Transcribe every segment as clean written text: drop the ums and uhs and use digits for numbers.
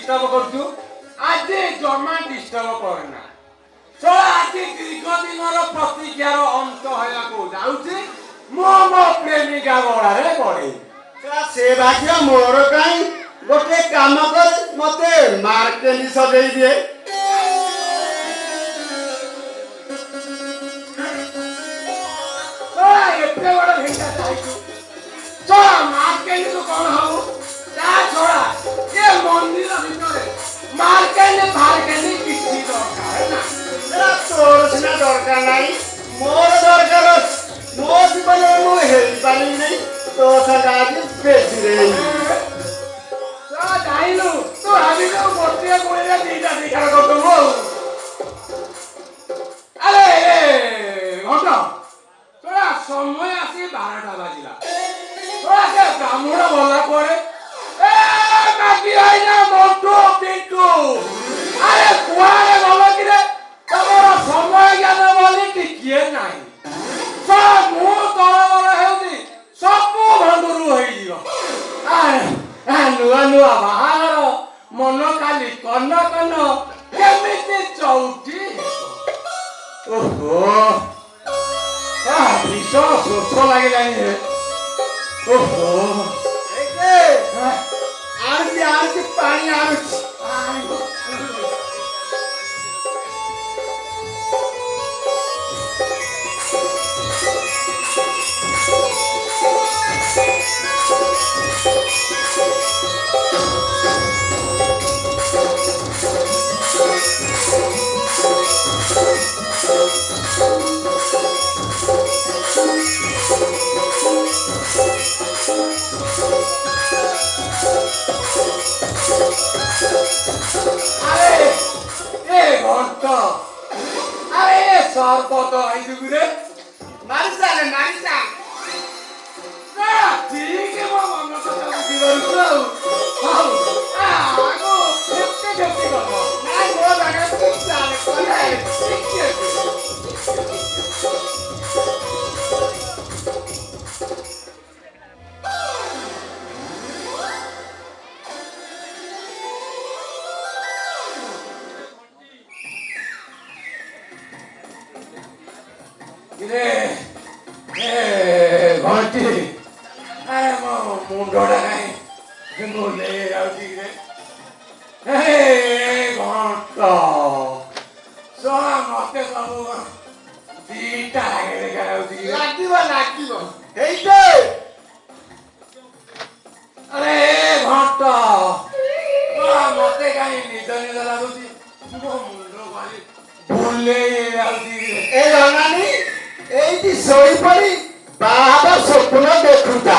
Disturb করছু আজি জমা disturb করে না চল আজি দীর্ঘদিনর প্রতিজ্ঞার অন্ত হইয়াকু যাଉଛି মো মো প্রেমিকা গড়ারে পড়ে ସେ ଭାଗ୍ୟ ମୋର କାହିଁ ଗୋଟେ କାମ କରେ ମତେ ମାର୍କେଣ୍ଡି ସଜେଇ ଦିଏ ଏତେ ବଡ ଭେଣ୍ଡା ଚାହିଛୁ ଚଳ ମାର୍କେଣ୍ଡିରୁ କଣ ହବୁ ତା ଛଡା ଏ ମନ୍ଦିର ଭିତରେ ମାର୍କେଣ୍ଡି ଫାର୍କେଣ୍ଡି କିଛି ଦରକାର ନା ତୋର ସିନା ଦରକାର ନାହିଁ ମୋର ଦରକାର ଅଛି ମୋ ଜୀବନରେ ମୁଁ ହେଇପାରିବି ନାହିଁ ତୋ ସାଙ୍ଗେ ଆଜି ବେଶୀରେ ଯାଇନୁ ତୁ ଭାବିଲୁ ଗୋଟିଏ ଗୁଳିରେ ଦିଟା ଶିକାର କରିଦବୁ ଆଉ ଆରେ ଘଟ তোরা সময় আসি 12টা বাজিলা তোরা সে ব্রাহ্মণ বলা পরে এ বাকি হয় না মন্টু পিন্টু আরে কুয়ারে বলো কি রে তোমার সময় জ্ঞান বলি টিকিয়ে নাই সব মু তরবর হেউছি সবু ভঙ্গুরু হইଯିବ ନୂଆ ନୂଆ ବାହାଘର ମନ କାଲି କନ କନ କେମିତି ଚଉଠି ଓହୋ ଭୀଷଣ ଶୋଷ ଲାଗିଲାଣି ଓହୋ ଆଣୁଛି ଆଣୁଛି ପାଣି ଆଣୁଛି আরে এ ঘন্ট আরে সর্বত আইদুরে মারিসা ঠিক মো মন কথা বুঝি পারছো হউ আগো কেতে কেতে করব নাই ମୋ ଜାଗାରେ ଠିକ ଚାଲେ କଲେ ঠিক আছে ঘন্টি ମୋ ମୁଣ୍ଡଟା କାଇଁ ବୁଲେଇ ଯାଉଛି ରେ ଘଣ୍ଟ ଶୁଣ ମତେ ସବୁ ଦିଟା ଲାଗେ ଦେଖାଯାଉଛି ଲାଗିବ ହେଇଟେ ଆରେ ଘଣ୍ଟ ମତେ କାହିଁ ନିଦ ନିଦ ଲାଗୁଛି ମୋ ମୁଣ୍ଡ ଖାଲି ବୁଲେଇ ଯାଉଛି ଏ ଜଣାନି ଏଇଠି ଶୋଇପଡ଼ି ବାହାର ସ୍ୱପ୍ନ ଦେଖୁଥା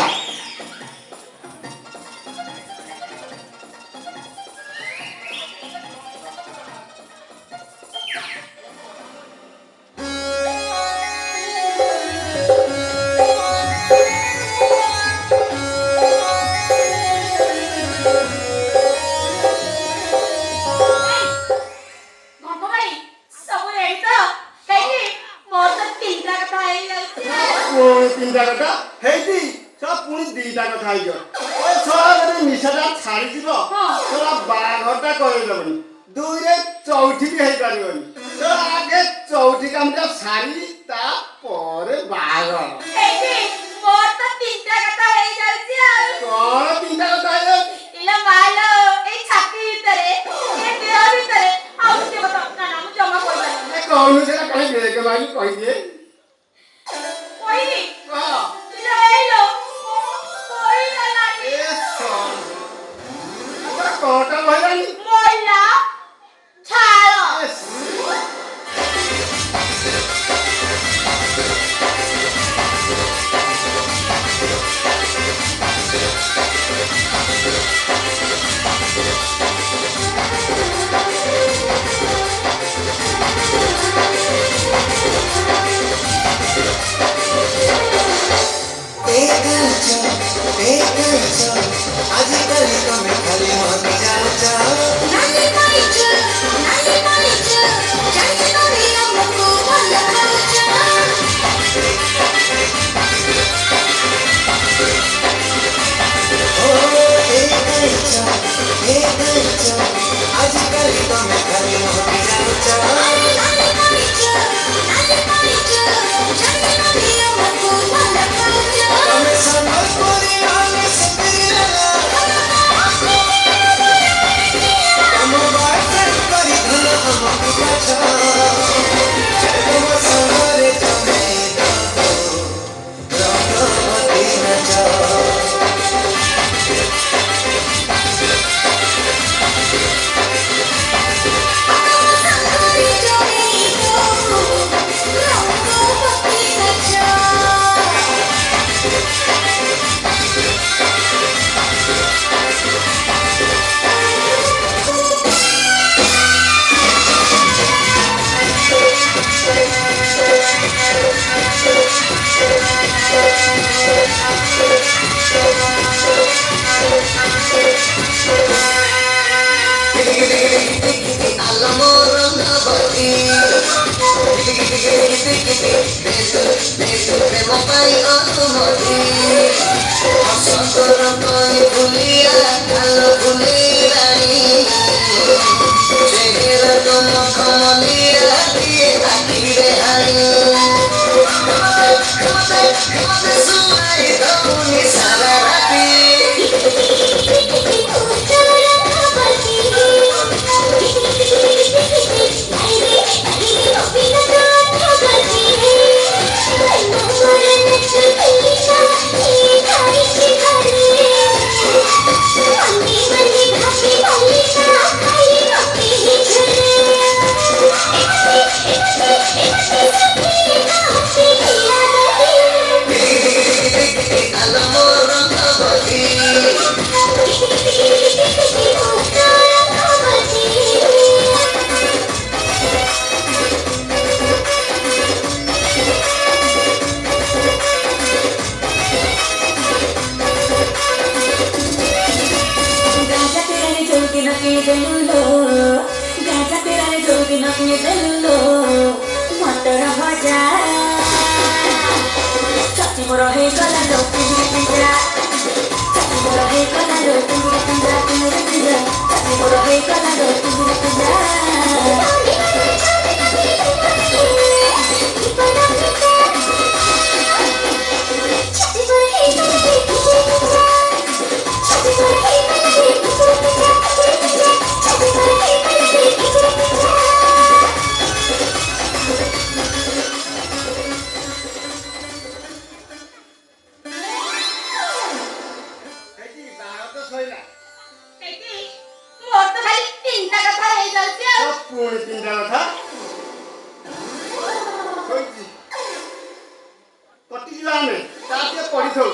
তিনটা কথা ହେଇଛି ପୁଣି ଦିଟା କଥା ହେଇଯିବ ଗୋଟେ ନିଶାଟା ଛାଡ଼ିଯିବ ବାହାଘରଟା କରେଇଦେବନି ଦୁଇରେ ଚଉଠି ବି ହେଇପାରିବନି ଆଗେ ଚଉଠି କାମଟା ସାରି ତାପରେ ବାହାଘର କଣ ତିନିଟା କଥା ହେଇଯାଉଛି କହୁନୁ ସେଟା କାହିଁ ବେଗ ମାଗି କହିଦିଏ କଣଟା କହିଲାନି आजकल तो मैं खाली हो जाता Oh, hey, প্রেম পাই অনুমতি অসতর কই ভুলিয়া আলো ভুলিরানি চেহেরা চমক মলিয়া দিয়ে আখিরে হাই সুমাই দমুনি সারা রাতি ପୁଣି ତିନିଟା କଥା କଟିଯିବା ଆମେ ତା ଟିକେ ପଢିଥାଉ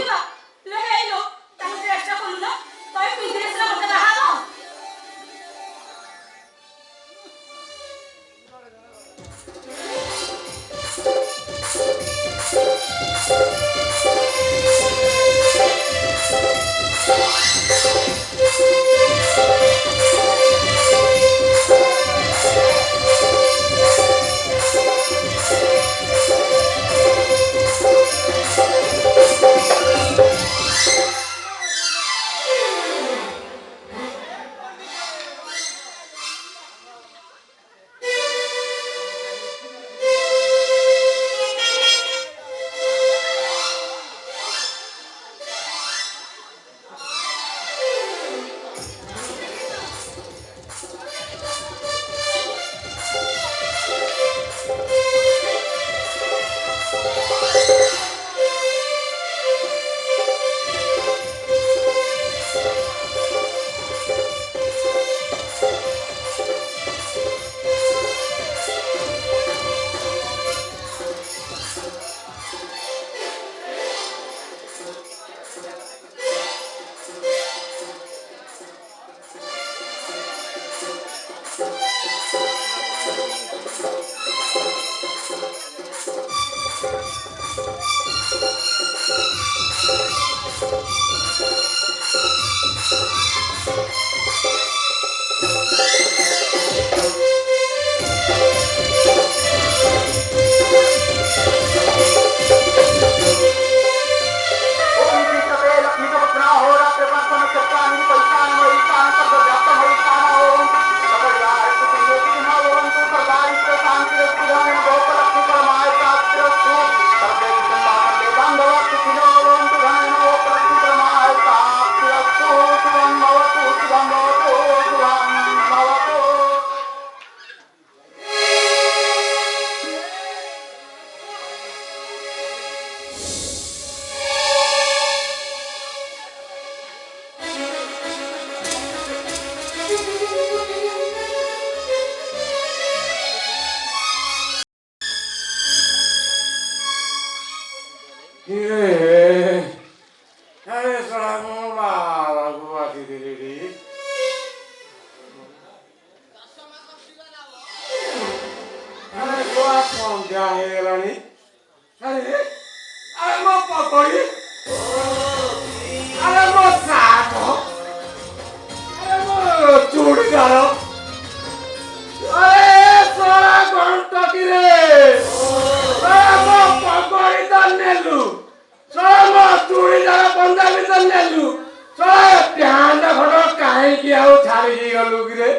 घंटा भीतर नेलु तोरा प्यांडा खड़ काहे आउ छाड़ी दी गलु किरे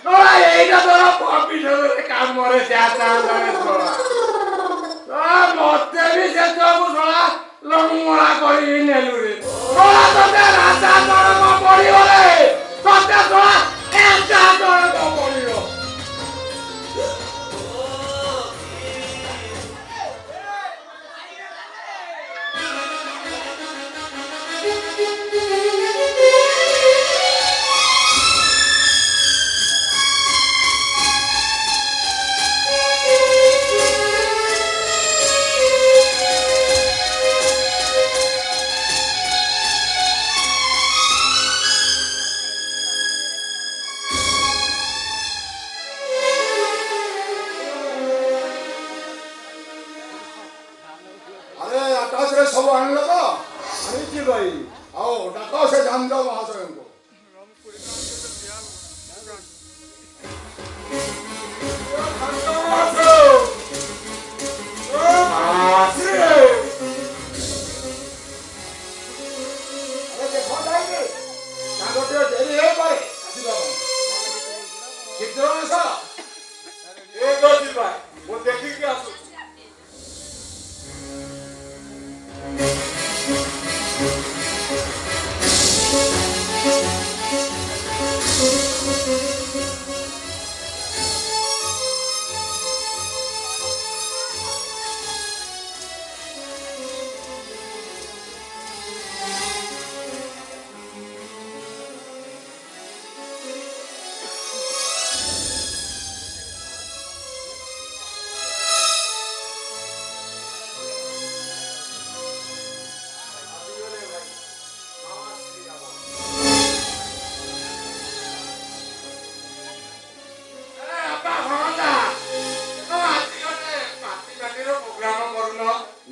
तोरा एइटा तोरा कॉम्पिटिशन काम मरे जा चांदा तोरा तोरा मते भी से सब तोरा लंगड़ा करी नेलु रे तोरा तते राजा तोरा को पड़ी गले तते तोरा एटा तोरा को पड़ी गो अरे आकाश रे सब आणलं का आणि की बाई आओ डाका से जान जाओ महाशयंको अरे देखो जाएंगे ताको ते देरी है पारे आशीर्वाद कितना ऐसा एक दो दिन भाई वो देखी के आसु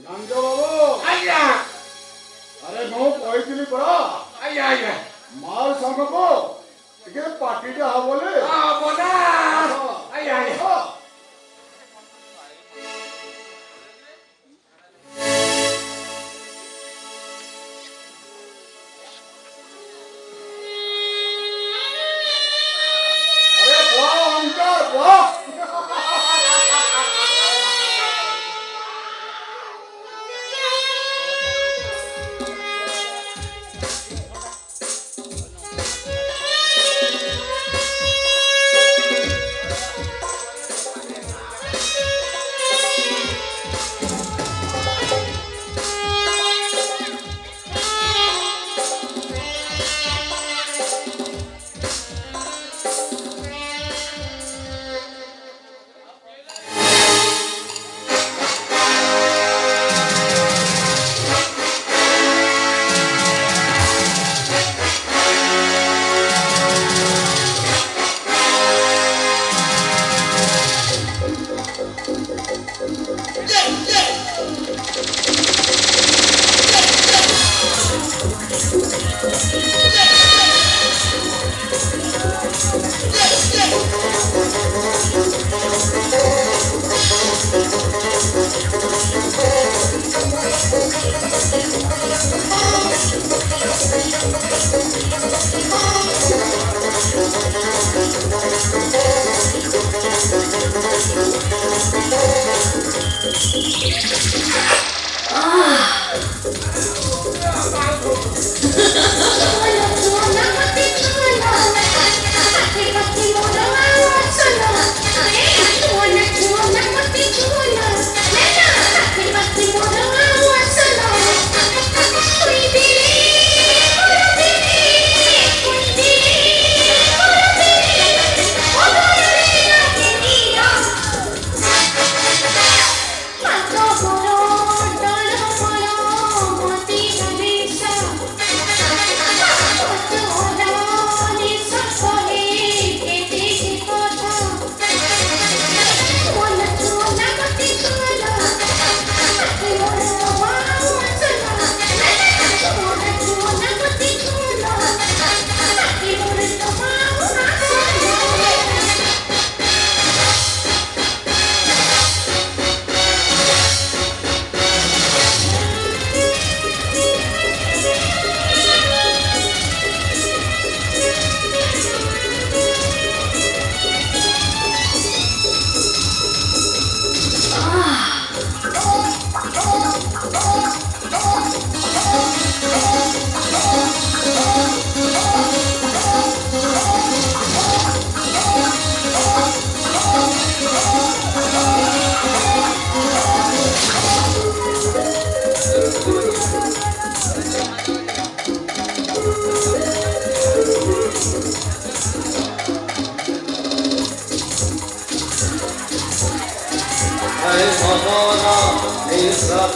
ଜାଣିଛ ବାବୁ ଆଜ୍ଞା ଆରେ ମୁଁ କହିଥିଲି ପରା ଆଜ୍ଞା ଆଜ୍ଞା ମାଲ ସାଙ୍ଗକୁ ଟିକେ ପାର୍ଟିଟା ହବ ବୋଲି ବନା ଆଜ୍ଞା ଆଜ୍ଞା ହଁ। अरे वाह अंकल वाह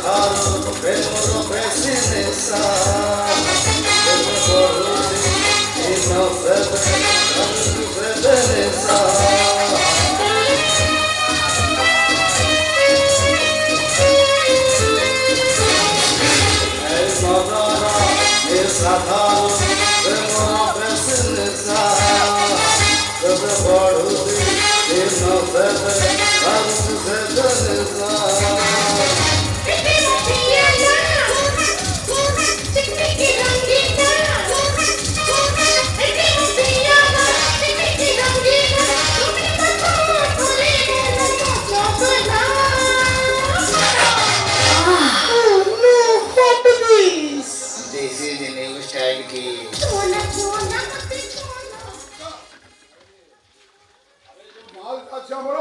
ସାଧାରଣ ପ୍ରେମର ବେଶୀ ନିଶା ପ୍ରେମ ବଢୁଛି ଦିନ ବେଦେ ନିଶା সাধারণ প্রেমর বেশি নিশা তবে বড়ুদি দিন বেদে বেদে নিশা This is the new style key. ମାଲ ଅଛି ଆମର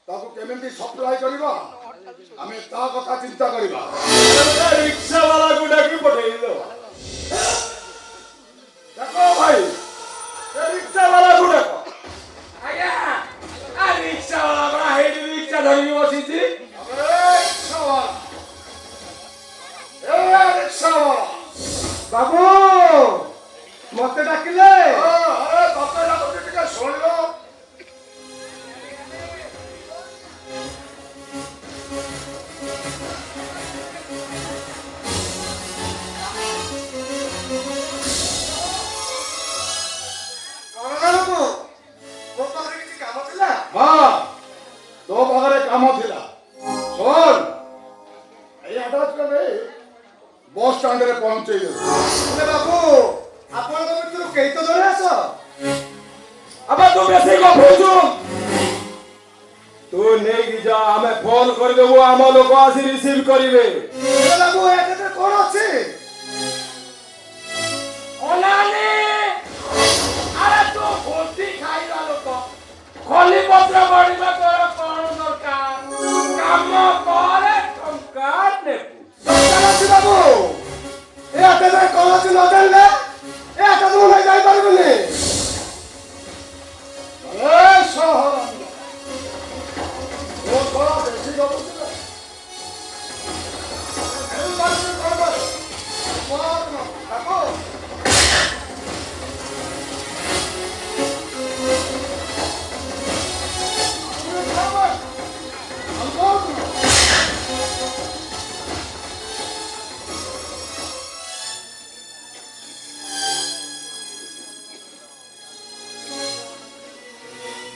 ତାକୁ କେମିତି ସପ୍ଲାଏ କରିବା ଆମେ ତା କଥା ଚିନ୍ତା କରିବା ରିକ୍ସା ବାଲାକୁ ଡାକି ପଠେଇଦେବା ଦେଖ ଭାଇ ସେ ରିକ୍ସା ବାଲାକୁ ଦେଖ ଆଜ୍ଞା ରିକ୍ସା ବାଲା ପରା ହେଇଠି ରିକ୍ସା ଧରିକି ବସିଛି ରିକ୍ସା ବାଲା ବାବୁ ମତେ ଡାକିଲେ ଆରେ ତତେ ଡାକୁଛି ଟିକେ ଶୁଣିଲ ହଁ ତୋ ପାଖରେ କାମ ଥିଲା ଶୁଣ ଏଇ ଆଡ୍ରେସରେ ନେଇ ବସ୍ ଷ୍ଟାଣ୍ଡରେ ପହଞ୍ଚେଇ ଦେବୁ ବାବୁ ଆପଣଙ୍କ ଭିତରୁ କେହି ତ ଜଣେ ଆସ ଆବେ ତୁ ବେଶୀ ଗପୁଛୁ ତୁ ନେଇକି ଯା ଆମେ ଫୋନ କରିଦେବୁ ଆମ ଲୋକ ଆସି ରିସିଭ କରିବେ ବାବୁ ଏଠାରେ କଣ ଅଛି ଅନାନି ଆରେ ତୁ ଭୋଜି ଖାଇବା ଲୋକ ଖଲି ପତ୍ର ବଢିବା ତୋର କଣ ଦରକାର କାମ ପରେ ଟଙ୍କା ନେବୁ ଦରକାର ଅଛି ବାବୁ ଏ ଏଠାରେ କଣ ଅଛି ନ ଜାଣିଲେ ଏ ଏଠାରେ ମୁଁ ନେଇ ଯାଇପାରିବିନି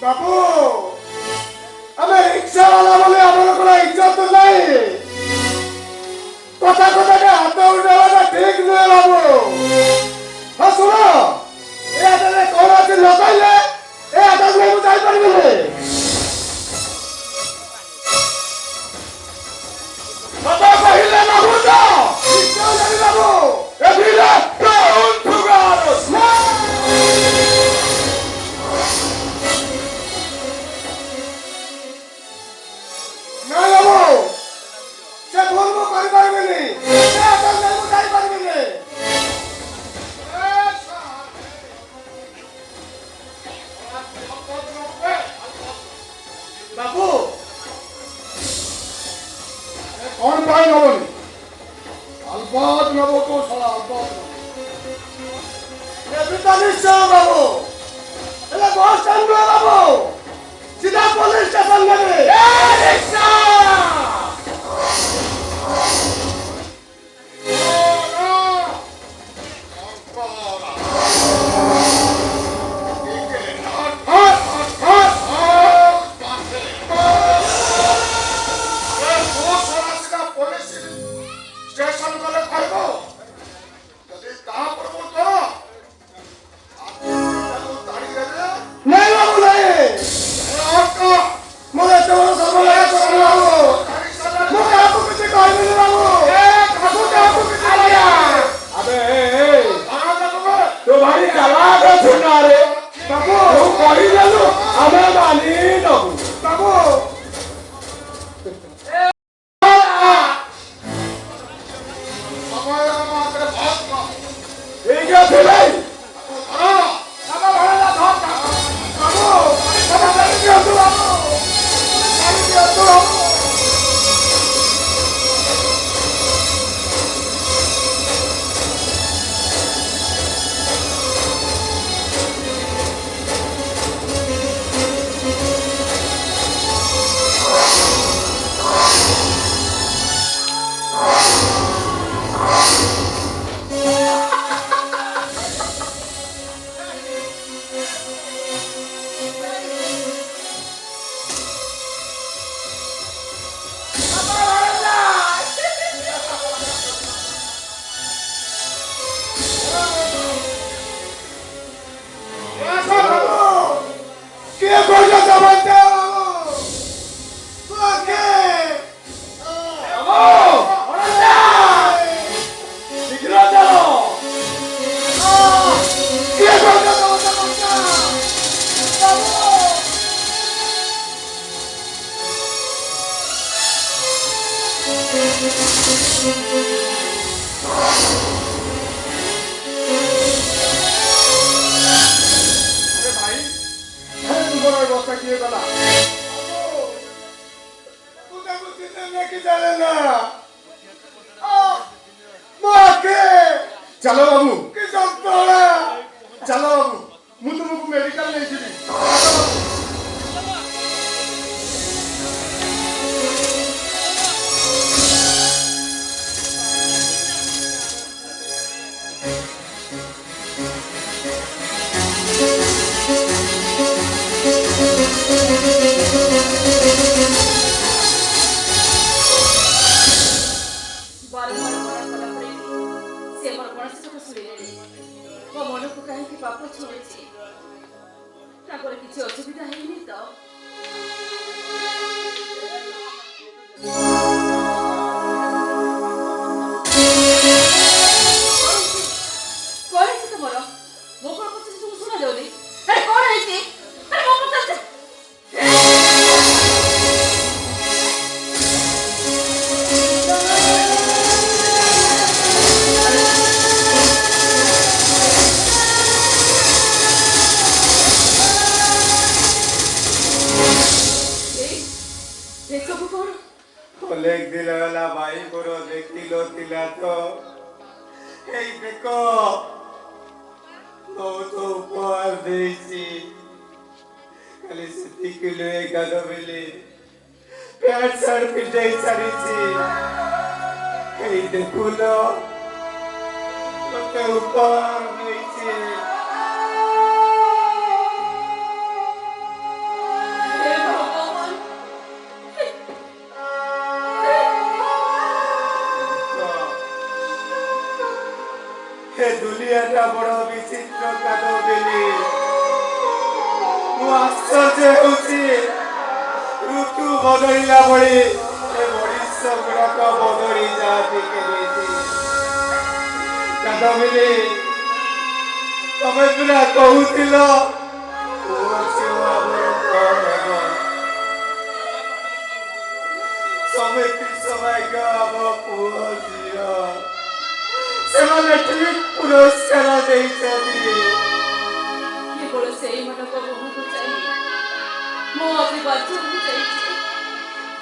ବାବୁ ଆମେ ରିକ୍ସା ବାଲା ବୋଲି ଆମର কোনো ଇଜ୍ଜତ ନାହିଁ କଥା କଥାରେ ହାତ ଉଠାଇବାଟା ଠିକ ନୁହେଁ ବାବୁ ହଁ ଶୁଣ ଏ ହାତରେ କଣ ଅଛି ନ କହିଲେ ଏ ହାତକୁ ମୁଁ ଯାଇପାରିବିନି କଥା କହିଲେ ନା ଭୁଲ ରିକ୍ସା ବାଲା ବାବୁ ଏଭିରେ ପ୍ରାଉନ୍ ଫୁଗାରସ୍ ନାଇଁ ବାବୁ ସେ ଭୁଲ ମୁଁ କରିପାରିବିନି ସେ ହାତକୁ ମୁଁ ଯାଇପାରିବିନି ବାବୁ କଣ ପାଇଁ ନବନି ଆଲବତ ନବ ତୋ ଶଳା ଆଲବତ ଏବେ ତ ନିଶ୍ଚୟ ବାବୁ ହେଲେ ବସ୍ ଷ୍ଟାଣ୍ଡ ନୁହେଁ ବାବୁ ସିଧା ପୋଲିସ ଷ୍ଟେସନ ନେବେ ରିକ୍ସା ଷ୍ଟେସନ ଗଲେ କହିବ ଯଦି ତା ପୂର୍ବରୁ ନାଇଁ ବାବୁ ନାଇଁ ମୁଁ ଏତେ ବଡ଼ ସର୍ବନାଶ କରିବି ବାବୁ ମୁଁ କାହାକୁ କିଛି କହିବିନି ବାବୁ ମୁଁ କାହାକୁ କିଛି କହିବିନି ଆବେ ତୁ ଭାରି ଚାଲାକ ଅଛୁ ନା ରେ ବାବୁ ତୁ କହିଦେଲୁ ଆମେ ମାନି ନବୁ ବାବୁ अरे भाई तुमको बस्ता किए गला चलो बाबू चलो बाबू ମୁଁ ତୁମକୁ ମେଡିକାଲ ନେଇଯିବି କିଛି ଅସୁବିଧା ହେଇନି ତ କଣ ହେଇଛି ତମର ମୋ କଣ ପଚାରୁଛି ତୁମକୁ ଶୁଣା ଯାଉନି ଆରେ କଣ ହେଇଛି ଆରେ ମୋ ପଚାରୁଛି অনেক দিন হলা ভাই বড় দেখিল ଥିଲା তো এই দেখো ବହୁତ ଉପହାର ଦେଇଛି ଖାଲି ସେତିକି ନୁହେଁ ଗାଧ ବେଲି ପ୍ୟାଣ୍ଟ ସାର୍ଟ ପିନ୍ଧେଇ ଛାଡ଼ିଛି ଏଇ ଦେଖୁନ ମତେ ଉପହାର ଦେଇଛି দুনিয়াটা বড় বিচিত্র কাদ বেলি ମୁଁ ଆଶ୍ଚର୍ଯ୍ୟ ହେଉଛି ଋତୁ ବଦଳିଲା ଭଳି ଏ ମଣିଷ ଗୁଡାକ ବଦଳି ଯାଆନ୍ତି କେମିତି କାଦ ବେଲି ତମେ ପୁରା କହୁଥିଲ ପୁଅ ଝିଅ ଆମର କଣ ହେବ ସମିତି ସୌଭାଗ୍ୟ ଆମ ପୁଅ ଝିଅ ସେମାନେ ଠିକ ପୁରସ୍କାର ଦେଇଛନ୍ତି କେବଳ ସେଇମାନଙ୍କ ମୁହଁକୁ ଚାହିଁ ମୋ ଅଭିବାଦ ଯାଇଛି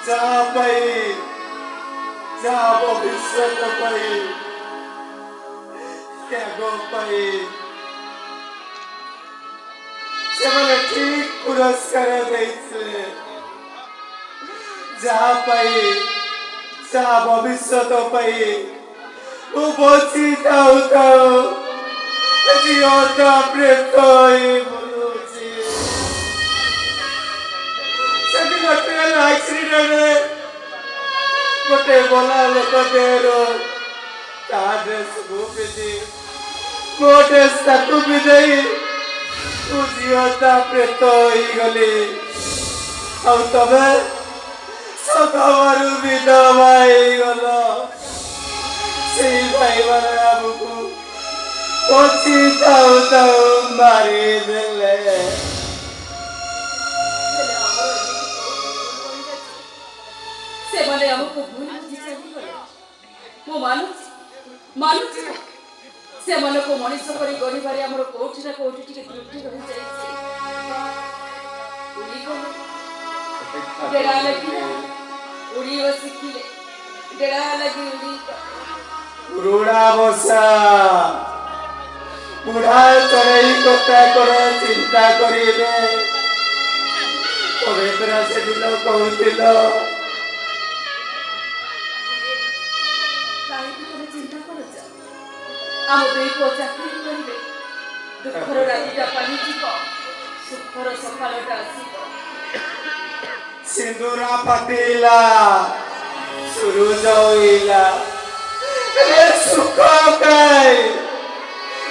ଯାହା ପାଇଁ ଯାହା ଭବିଷ୍ୟତ ପାଇଁ ତ୍ୟାଗ ପାଇଁ ସେମାନେ ଠିକ ପୁରସ୍କାର ଦେଇଥିଲେ ଯାହା ପାଇଁ ଯାହା ଭବିଷ୍ୟତ ପାଇଁ ମୁଁ ବଞ୍ଚି ଥାଉ ଥାଉ ଝିଅଟା ପ୍ରେତ ହୋଇ ବୁଲୁଛି ସେଦିନ ଟ୍ରେନ ଆକ୍ସିଡେଣ୍ଟରେ ଗୋଟେ ଭଲ ଲୋକ ଦେହରୁ ତା ଡ୍ରେସକୁ ପିନ୍ଧି ମୋ ଡ୍ରେସ ତାକୁ ପିନ୍ଧେଇ ମୁଁ ଝିଅଟା ପ୍ରେତ ହୋଇଗଲି ଆଉ ତମେ ସଦବାରୁ ବିଧବା ହେଇଗଲ ସେଇ ଭାଇମାନେ ଆମକୁ ପୋଛି ଥାଉ ଥାଉ ମାରିଦେଲେ ସେମାନେ ଆମକୁ ଭୁଲ ବୁଝି ଚାଲିଗଲେ ମୁଁ ମାନୁଛି ସେମାନଙ୍କୁ ମଣିଷ କରି ଗଢ଼ିବାରେ ଆମର କୋଉଠି ନା କୋଉଠି ଟିକେ ତ୍ରୁଟି ରହିଯାଇଛି ଡେରା ଲାଗିଲା ଉଡ଼ିବା ଶିଖିଲେ ଡେରା ଲାଗି रुड़ा बसा बुढ़ा चढ़ई कथा कर चिंता करिले तबे तोरा से दिन कहूतिल କାହିଁକି ତମେ ଚିନ୍ତା କରୁଛ ଆମ ଦୁଇ ପୁଅ ଚାକିରି କରିବେ ଦୁଃଖର ରାତିଟା ପାଣିଯିବ ସୁଖର ସକାଳଟା ଆସିବ सिंदूरा फटीला सूरज होइला रे सुख काय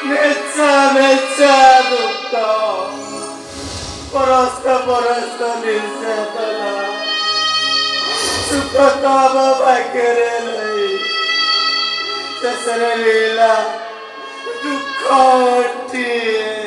मेचा दुख परस्त निर्सेदला सुख तब भाग्ୟରେ नहीं ଶେଷରେ ମିଳିଲା ଦୁଃଖ ଗୋଟିଏ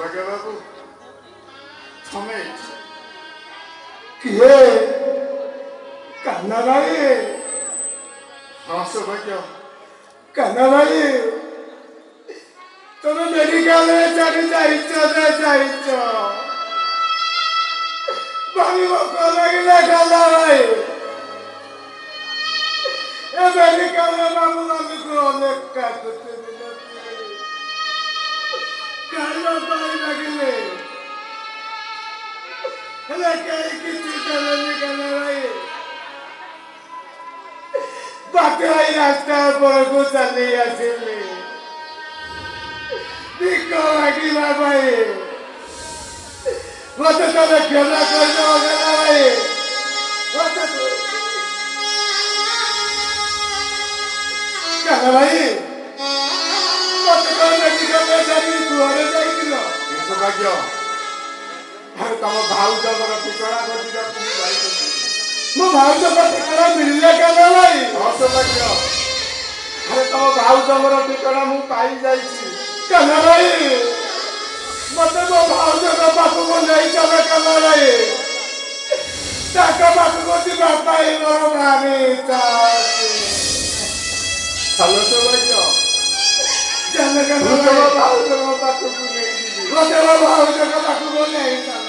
ସୌଭାଗ୍ୟ ବାବୁ ତମେ କିଏ କାହ୍ନା ଭାଇ? ହଁ ସୌଭାଗ୍ୟ କାହ୍ନା ଭାଇ ତମେ ମେଡିକାଲରେ ଯାଇଛ ଭାରି ଭୋକ ଲାଗିଲା କାହ୍ନା ଭାଇ। ଏ ମେଡିକାଲରେ ବାବୁ ମାନଙ୍କୁ ଅନେକ କାକୁତି ଖାଇବା ପାଇଁ ଲାଗିଲେ ହେଲେ କେହି କିଛି କଲେନି କାହ୍ନା ଭାଇ। ବାଟ ଭାଇ ରାସ୍ତା ଉପରକୁ ଚାଲି ଆସିଲି ଭିକ ମାଗିବା ପାଇଁ। ମତେ ତମେ କ୍ଷମା କରିଦେବ କାହ୍ନା ଭାଇ। କାହ୍ନା ଭାଇ ମତେ ତମେ ମେଡିକାଲରେ ଛାଡି କୁଆଡେ ଯାଇଥିଲ? ସୌଭାଗ୍ୟ ଆରେ ତମ ଭାଉଜଙ୍କର ଠିକଣା ଖୋଜିବାକୁ ମୁଁ ଯାଇଥିଲି। ମୋ ଭାଉଜଙ୍କ ଠିକଣା ମିଳିଲେ କାହ୍ନା ଭାଇ? ହଁ ସୌଭାଗ୍ୟ ଆରେ ତମ ଭାଉଜଙ୍କର ଠିକଣା ମୁଁ ପାଇଯାଇଛି। କାହ୍ନା ଭାଇ ମତେ ମୋ ଭାଉଜଙ୍କ ପାଖକୁ ନେଇ ଚାଲ କାହ୍ନା ଭାଇ। ତାଙ୍କ ପାଖକୁ ଯିବା ପାଇଁ ମୋର ଭାରି ଇଚ୍ଛା ଅଛି। ଚାଲ ସୌଭାଗ୍ୟ ଚାଲ କାହ୍ନା ମୁଁ ତମ ଭାଇ ଭାଉଜଙ୍କ ପାଖକୁ ନେଇଯିବି। ମତେ ମୋ ଭାଉଜଙ୍କ ପାଖକୁ ନେଇ ଚାଲ।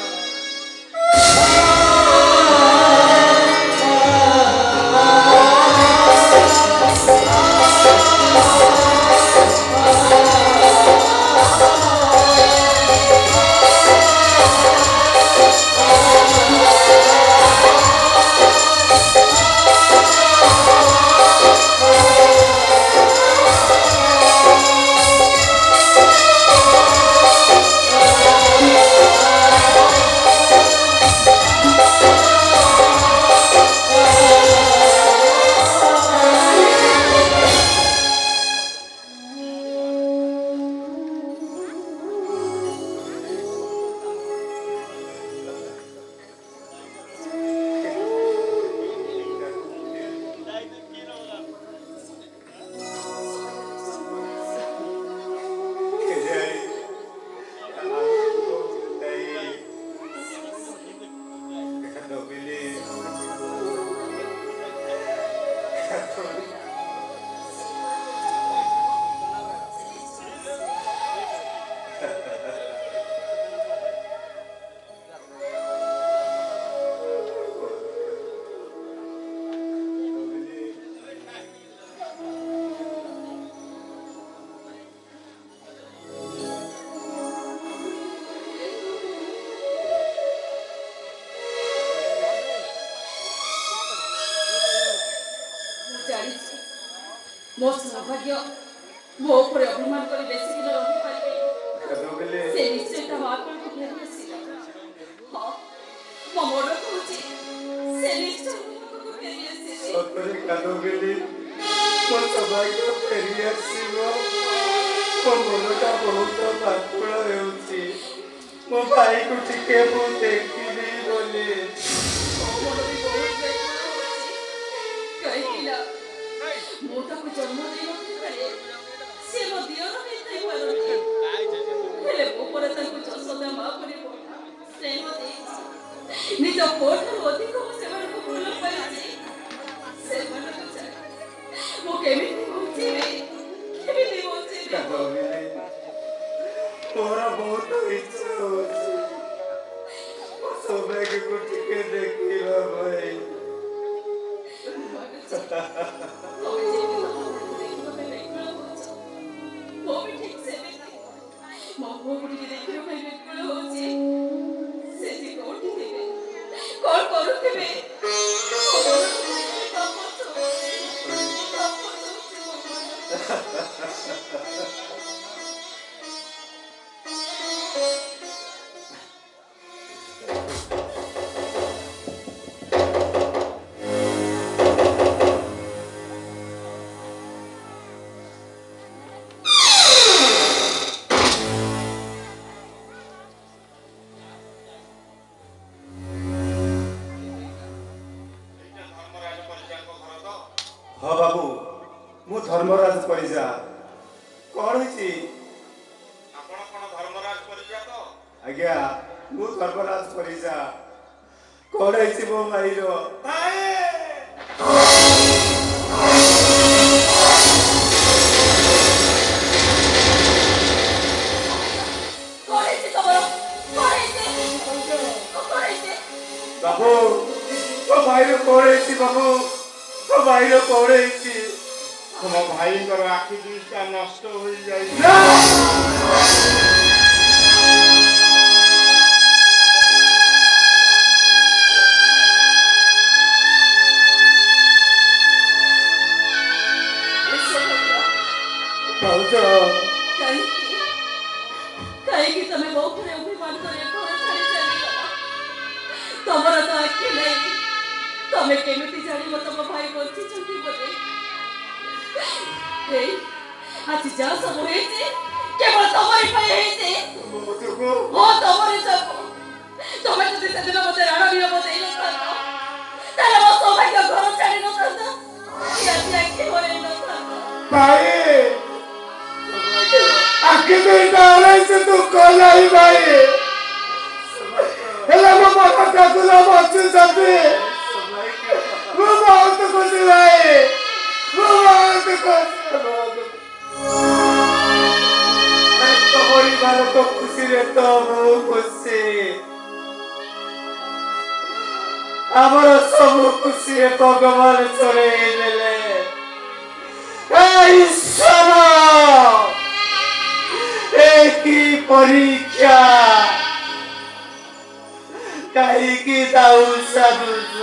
ଜାଣିଛି ମୋ ସୌଭାଗ୍ୟ ମୋ ଉପରେ ଅଭିମାନ କରି ବେଶୀ ଦିନ ରହିପାରିବେ। ସେ ନିଶ୍ଚୟ ତା ମାଆକୁ ଫେରି ଆସିବ। ହଁ ମୋ ମନ କହୁଛି ସେ ନିଶ୍ଚୟ ମୋ ପାଖକୁ ଫେରି ଆସିବ। ସତରେ କାଦୁବିଲି ମୋ ସୌଭାଗ୍ୟ ଫେରି ଆସିବ। ମୋ ମନଟା ବହୁତ ପାତୁଳ ହେଉଛି। ମୋ ଭାଇକୁ ଟିକେ ମୁଁ ଦେଖିବି ବୋଲି। ମୋ ମନ ବି ବହୁତ ବେଦନା ହେଉଛି। କାହିଁକି ନା ମୁଁ ତାକୁ ଜନ୍ମ ଦେଇନଥିବାରେ ସେ ମୋ ଦିଅର ହେଇଥାଇପାରନ୍ତି। ହେଲେ ମୋ ପରେ ତାଙ୍କୁ ଯଶୋଦା ମା ପରି ସ୍ନେହ ଦେଇଛି। ନିଜ ପୁଅଠାରୁ ଅଧିକ ମୁଁ ସେମାନଙ୍କୁ ଭଲ ପାଇଛି। ସେମାନଙ୍କୁ ଛାଡ଼ି ମୁଁ କେମିତି ବଞ୍ଚିବି? କାଦୁବିଲି ମୋର ବହୁତ ଇଚ୍ଛା ହେଉଛି ମୋ ସୌଭାଗ୍ୟକୁ ଟିକେ ଦେଖିବା ପାଇଁ। ମୋ ପୁଅକୁ ଟିକେ ଦେଖିବା ପାଇଁ ବିକଳ ହଉଛି। ସେ ଯେ କୋଉଠି ଥିବେ, କଣ କରୁଥିବେ? ହଁ ବାବୁ ମୁଁ ଧର୍ମରାଜ ପରିଜା। କଣ ହେଇଛି? ଆପଣ କଣ ଧର୍ମରାଜ ପରିଜା ତ? ଆଜ୍ଞା ମୁଁ ସର୍ବନାଶ କରିସା କଣ ହେଇଛି ମୋ ଭାଇର? କଣ ହେଇଛି ତମର? କଣ ହେଇଛି? କଣ ହେଇଛି? ବାବୁ ମୋ ଭାଇର କଣ ହେଇଛି? ବାବୁ ମୋ ଭାଇର କଣ ହେଇଛି? ତମ ଭାଇଙ୍କର ଆଖି ଦୁଇଟା ନଷ୍ଟ ହୋଇଯାଇଛି। ଭାଉଜ କାହିଁକି କାହିଁକି ତମେ ମୋ ଉପରେ ଅଭିମାନ କରି ଘର ଛାଡ଼ି ଚାଲିଗଲ? ତମର ତ ଆଖି ନାହିଁ, ତମେ କେମିତି ଜାଣିବ ତମ ଭାଇ ବଞ୍ଚିଛନ୍ତି ବୋଲି? ଏଇ ଆଜି ଯାହା ସବୁ ହେଇଛି କେବଳ ତମରି ପାଇଁ ହେଇଛି। ହଁ ତମରି ସବୁ। ତମେ ଯଦି ସେଦିନ ମତେ ରାଣ ନିୟମ ଦେଇନଥାନ୍ତ ତାହେଲେ ମୋ ସୌଭାଗ୍ୟ ଘର ଛାଡ଼ି ନଥାନ୍ତା, କି ଆଜି ଆଖି ହରେଇ ନଥାନ୍ତା। ଭାଇ ଆଖି ଦୁଇଟା ହରେଇଛି ଦୁଃଖ ନାହିଁ ଭାଇ, ହେଲେ ମୋ ମନ ଠାକୁର ବଞ୍ଚୁଛନ୍ତି। ମୁଁ ବହୁତ ଖୁସି ଭାଇ, ମୁଁ ବହୁତ ଖୁସି। ପରିବାର ତ ଖୁସିରେ ତ ମୁଁ ଖୁସି, ଆମର ସବୁ ଖୁସିରେ ଭଗବାନ ଚଳେଇ ଦେଲେ। ଈଶ୍ୱର କି ପରୀକ୍ଷା, କାହିଁକି ଦାଉଛ ଦୁଷ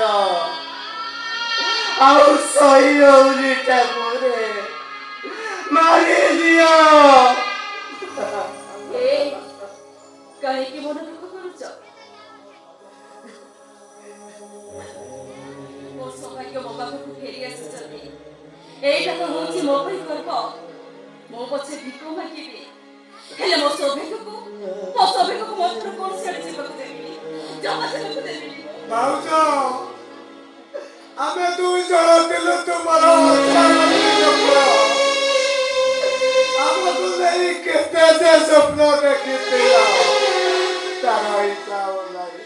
ଆଉ ସହି ହଉନି ଠାକୁରେ, ମାରିଦିଅ। କାହିଁକି ମନ ଦୁଃଖ କରୁଛ? ମୋ ସୌଭାଗ୍ୟ ମୋ ପାଖକୁ ଫେରି ଆସିଛନ୍ତି, ଏଇଟା ତ ହଉଛି ମୋ ପାଇଁ ଗର୍ବ। ମୋ ପଛେ ଭିକ ମାଗିବି, ହେଲେ ମୋ ସୌଭାଗ୍ୟକୁ ମଧ୍ୟ କୌଣସି ଆଡେ ଯିବାକୁ ଦେବିନି, ଜମା ଯିବାକୁ ଦେବିନି। ଭାଉଜ ଆମେ ଦୁଇ ଜଣ ଥିଲୁ ତୁମର ଆମକୁ ନେଇ କେତେ ଯେ ସ୍ୱପ୍ନ ଦେଖିଥିଲ, ତାର ହିସାବ ନାହିଁ।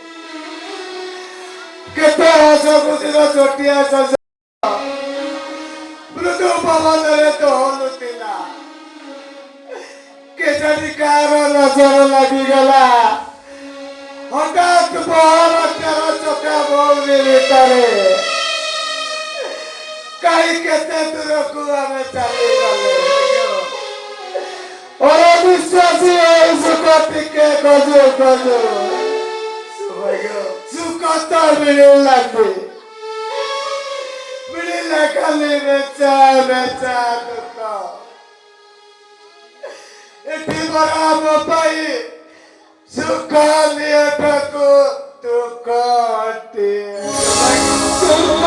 କେତେ ହସ ଖୁସିର ଛୋଟିଆ ମୃଦୁ ପବନରେ ଦୋହଲୁଥିଲା, କେଜାଣି କାହାର ନଜର ଲାଗିଗଲା। ହଠାତ୍ ବହର ତେର ଚକା ବଉଳି ଭିତରେ କାହିଁ କେତେ ଦୂରକୁ ଆମେ ଚାଲିଗଲେ। ଅବିଶ୍ୱାସୀ ଏଇ ସୁଖ ଟିକେ ଖୋଜୁ ଖୋଜୁ ସୁଖ ତ ମିଳିଲାନି, ମିଳିଲା ଖାଲି ବେଚା ବେଚା ଦୁଃଖ। ଏଠି ବରା ଆମ ପାଇଁ ସୁଖ ନିଅଠକୁ ଦୁଃଖ ଅଟେ। ସୁଖ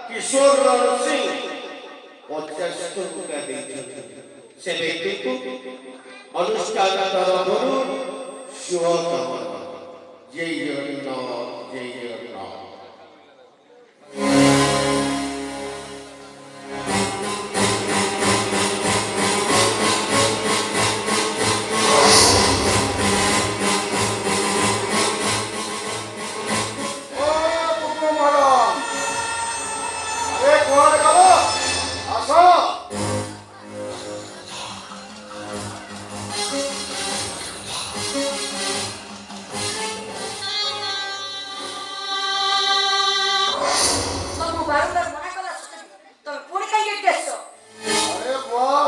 किशोर रण सिंह 50 टଙ୍କା ଦେଇଛନ୍ତି। ସେ ବ୍ୟକ୍ତିକୁ ଅନୁଷ୍ଠାନ ତରଫରୁ ଶୁଭକାମନା। ଜୟ ଜଗନ୍ନାଥ, ଜୟ ଜଗନ୍ନାଥ। ବାରମ୍ବାର ମନା କଲା ସତ୍ତ୍ୱେ ତମେ ପୁଣି କାହିଁକି ଏଠି ଆସିଛ? अरे वाह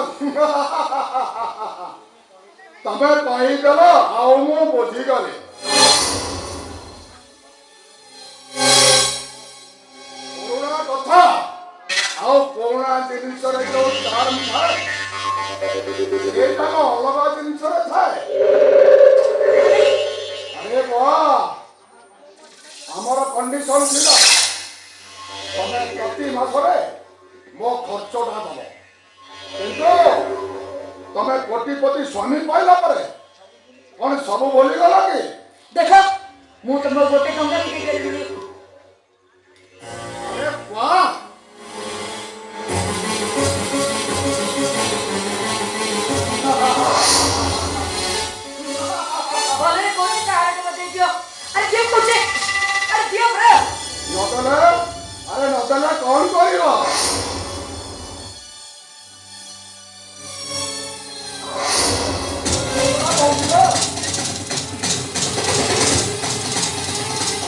तमे कहीदेल आउ मु बुझीगली पुराणा कथा आउ पुराणा जिनिस जो चार्म थाए एटा अलग जिनिस थाए अरे वाह आमर कंडीशन थिला तमे प्रति मासरे मो खर्चटा दब किंतु तमे कोटिपति स्वामी पाइला परे कौन सब बोली गला कि ଦେଖ ମୁଁ ତମକୁ ଗୋଟେ ଟଙ୍କା ବି ଦେଇପାରିବିନି। अरे वाह ଭଲରେ କହୁଛି କାହାର ଟଙ୍କା ଦେଇଦିଅ। ଆରେ ଦିଅ କହୁଛେ, ଆରେ ଦିଅ ପରା। नदले अरे नदले कौन करियो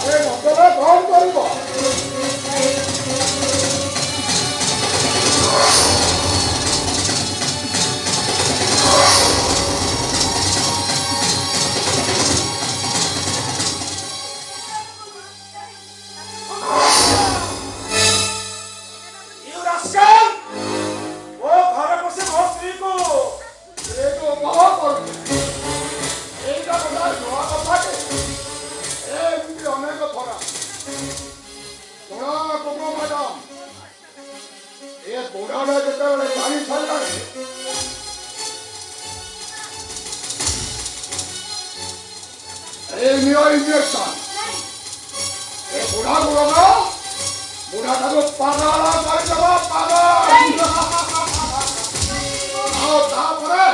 अरे नदले कौन करियो You rascal! वो घर पसे ମୋ ସ୍ତ୍ରୀକୁ ए जो बहुत कर एटा बड़ा नवा कथा के ए एमती अनेक थरा थोड़ा कोको मैडम ए बुढ़ाड़ा जेतेबेले पानी छाड़लानी ए नियो इंजेक्शन ए बुढ़ा गुड़ो बुढ़ा को पागल कर देबो पागल आओ तापरे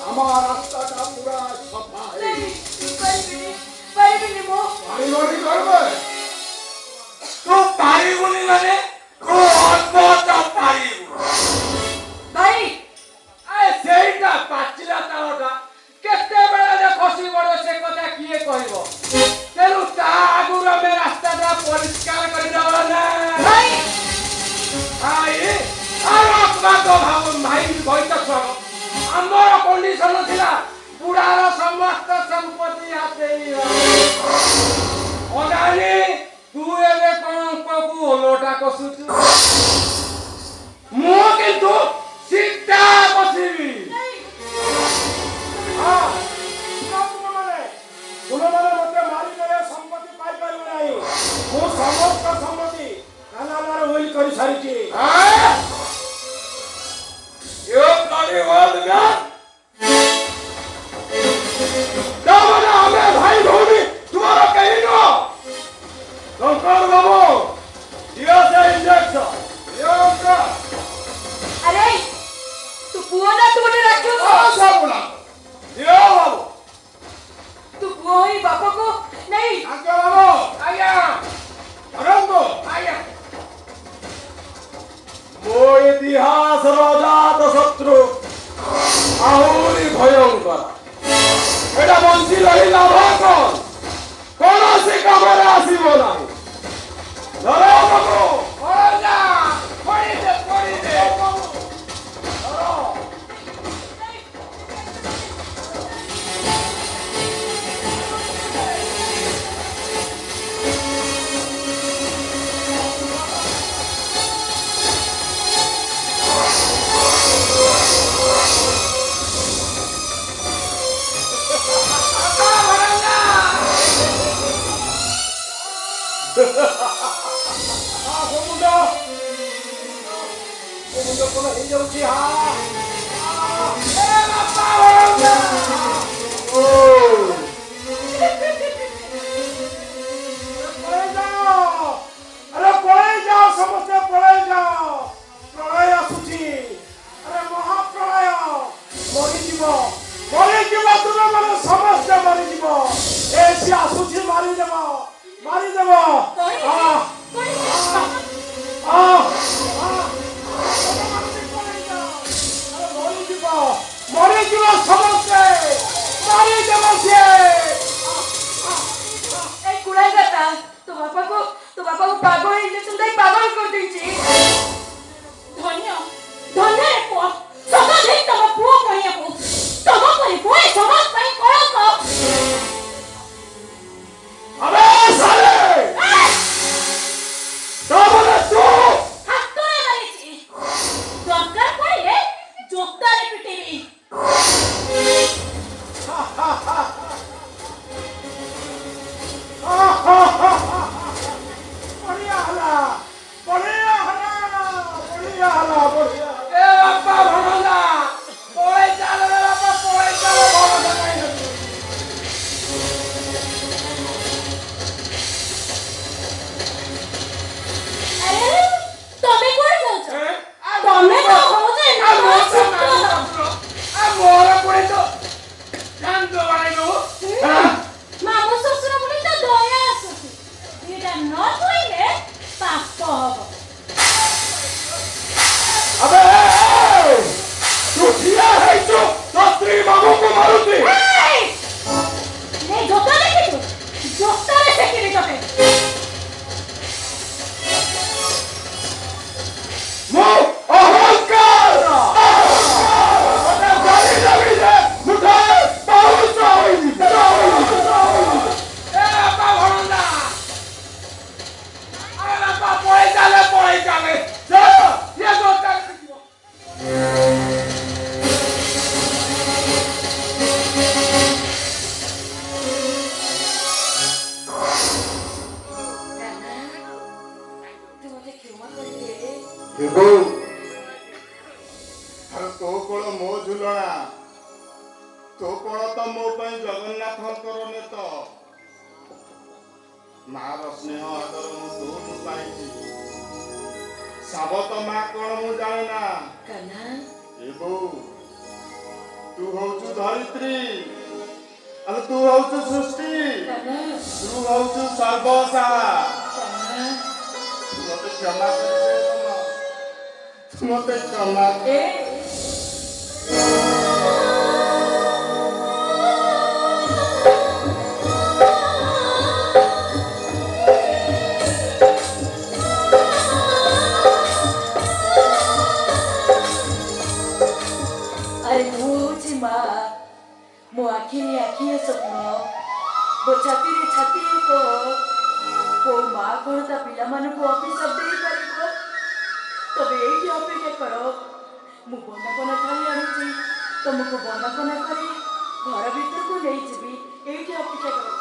আমার রাস্তাটা পুরা সফা হয়ে ପାରିବିନି ମୁଁ। পারিবারিক করবে ତୁ ପାରିବୁନି ମାନେ ତୁ ଅଦ୍ଭୁତ ପାରିବୁ। ଭାଇ ସେଇଟା ପାଚିଲା ତାଳଟା କେତେବେଳେ ଯେ ଖସି ପଡେ ସେ କଥା କିଏ କହିବ? ତେଣୁ ତା ଆଗରୁ ଆମେ ରାସ୍ତାଟା ପରିଷ୍କାର କରିଦେବା ନା। ଭାଇ ଭାଇ ଭାଇ ବୈତ ସ୍ୱର ଆମର କଣ୍ଡିସନ ଥିଲା ବୁଢାର ସମସ୍ତ ସମ୍ପତ୍ତି ହାତେଇ ଅନାନି ତୁ ଏବେ କଣକୁ ଓଲଟା କଷୁଛୁ। ମୁଁ କିନ୍ତୁ ସିଧା ବସିବି। ତୁମମାନେ ମୋତେ ମାରିଦେଲେ ସମ୍ପତ୍ତି ପାଇପାରିବ ନାହିଁ। ମୁଁ ସମସ୍ତ ସମ୍ପତ୍ତି କାନାଡ଼ାରେ ଉଇଲ୍ କରିସାରିଛି। You bloody old man! ତାମାନେ ଆମେ ଭାଇ ଭଉଣୀ ତୁମର କେହି ନୁହଁ। ଶଙ୍କର ବାବୁ ଦିଅ ସେ ଇଞ୍ଜେକ୍ସନ। ଆରେ ତୁ ପୁଅ ନା ତୁ ଗୋଟେ ରାକ୍ଷସ? সাবুলা ଦିଅ ବାବୁ। ତୁ ପୁଅ ହିଁ ବାପକୁ ନେଇ আগে বাবু ଆଜ୍ଞା ধরন্তু ଆଜ୍ଞା। ମୋ ଇତିହାସର ଅଜାତ ଶତ୍ରୁ ଆହୁରି ଭୟଙ୍କର। ଏଟା ବଞ୍ଚି ରହି ଲାଭ କଣ? କୌଣସି କାମରେ ଆସିବ ନାହିଁ। ଧର ବାବୁ ପଳେଇଯା ପଡ଼ିଦେ ବାବୁ ଧର। ମୁଣ୍ଡ କଣ ହେଇଯାଉଛି? ପଳେଇ ଯାଅ, ଆରେ ପଳେଇ ଯାଅ, ସମସ୍ତେ ପଳେଇ ଯାଅ। ପ୍ରଳୟ ଆସୁଛି, ଆରେ ମହାପ୍ରଳୟ। ମରିଯିବ ମରିଯିବ, ତୁମେ ମାନେ ସମସ୍ତେ ମରିଯିବ। ଏ ସିଏ ଆସୁଛି, ମାରିଦେବ ମାରିଦେବ। ମରିଯିବ ସମସ୍ତେ, ମାରିଦେବ ସିଏ। এই কুড়াই বেটা তো तो बापा को पागल इंजेक्शन दे पागल कर देची धन्य धन्य रे पुआ सदा देख तम पुआ करिया को तम परि पुआ समाज पई कलंक अबे साले तो बोले तू हाथ रे मारिची दरकार पड़े जोता रे पिटेबी ए बाप्पा भणला पळे चाल रे बाप्पा पळे चाल भणला नाही अरे तमे कोण जाउछ ए तमे तो होजे आ ना मोर आ मोर कोळे तो जान तो वाले नो मामू ससुर बोली तो दया आसुची एटा न कइले पाप हबो अबे तू ठिया है तो स्त्री बाबू को मारूती ने जोता देखि तू जोता रे सेकिरी तते मो अहंकार अबे गाली लगी है मुठा बहुत सारी ए बाप्पा भणला आ बाप्पा पळे चाल जा ये जोता तू मुझे क्षमा कर दे देखो अरे तो कोण मो झुलना तो कोण तो मो ପାଇଁ ଜଗନ୍ନାଥଙ୍କର ନେତ ମାର ସ୍ନେହ ଆଦର ମୁଁ ତୋଠୁ ପାଇଛି ସାବତ ମା କଣ ମୁଁ ଜାଣେ ନା कना ଏ ବୋଉ ତୁ ହଉଛୁ ଧରିତ୍ରୀ ଆରେ ତୁ ହଉଛୁ ସୃଷ୍ଟି कना ତୁ ହଉଛୁ ସର୍ବସାରା कना ତୁ ମତେ କ୍ଷମା କରିଦେ ତୁ ମତେ କ୍ଷମା ए अरे मुझे माँ मो आखि स्वप्न मो छाती रे छाती को माँ कौन ता पिला मान को अभिशाप दे पारिबो तबे एठी अपेक्षा करो मु बंदापना थाली आनुची तुमको बंदापना करी घर भीतर को नहीं जीवी एठी अपेक्षा करो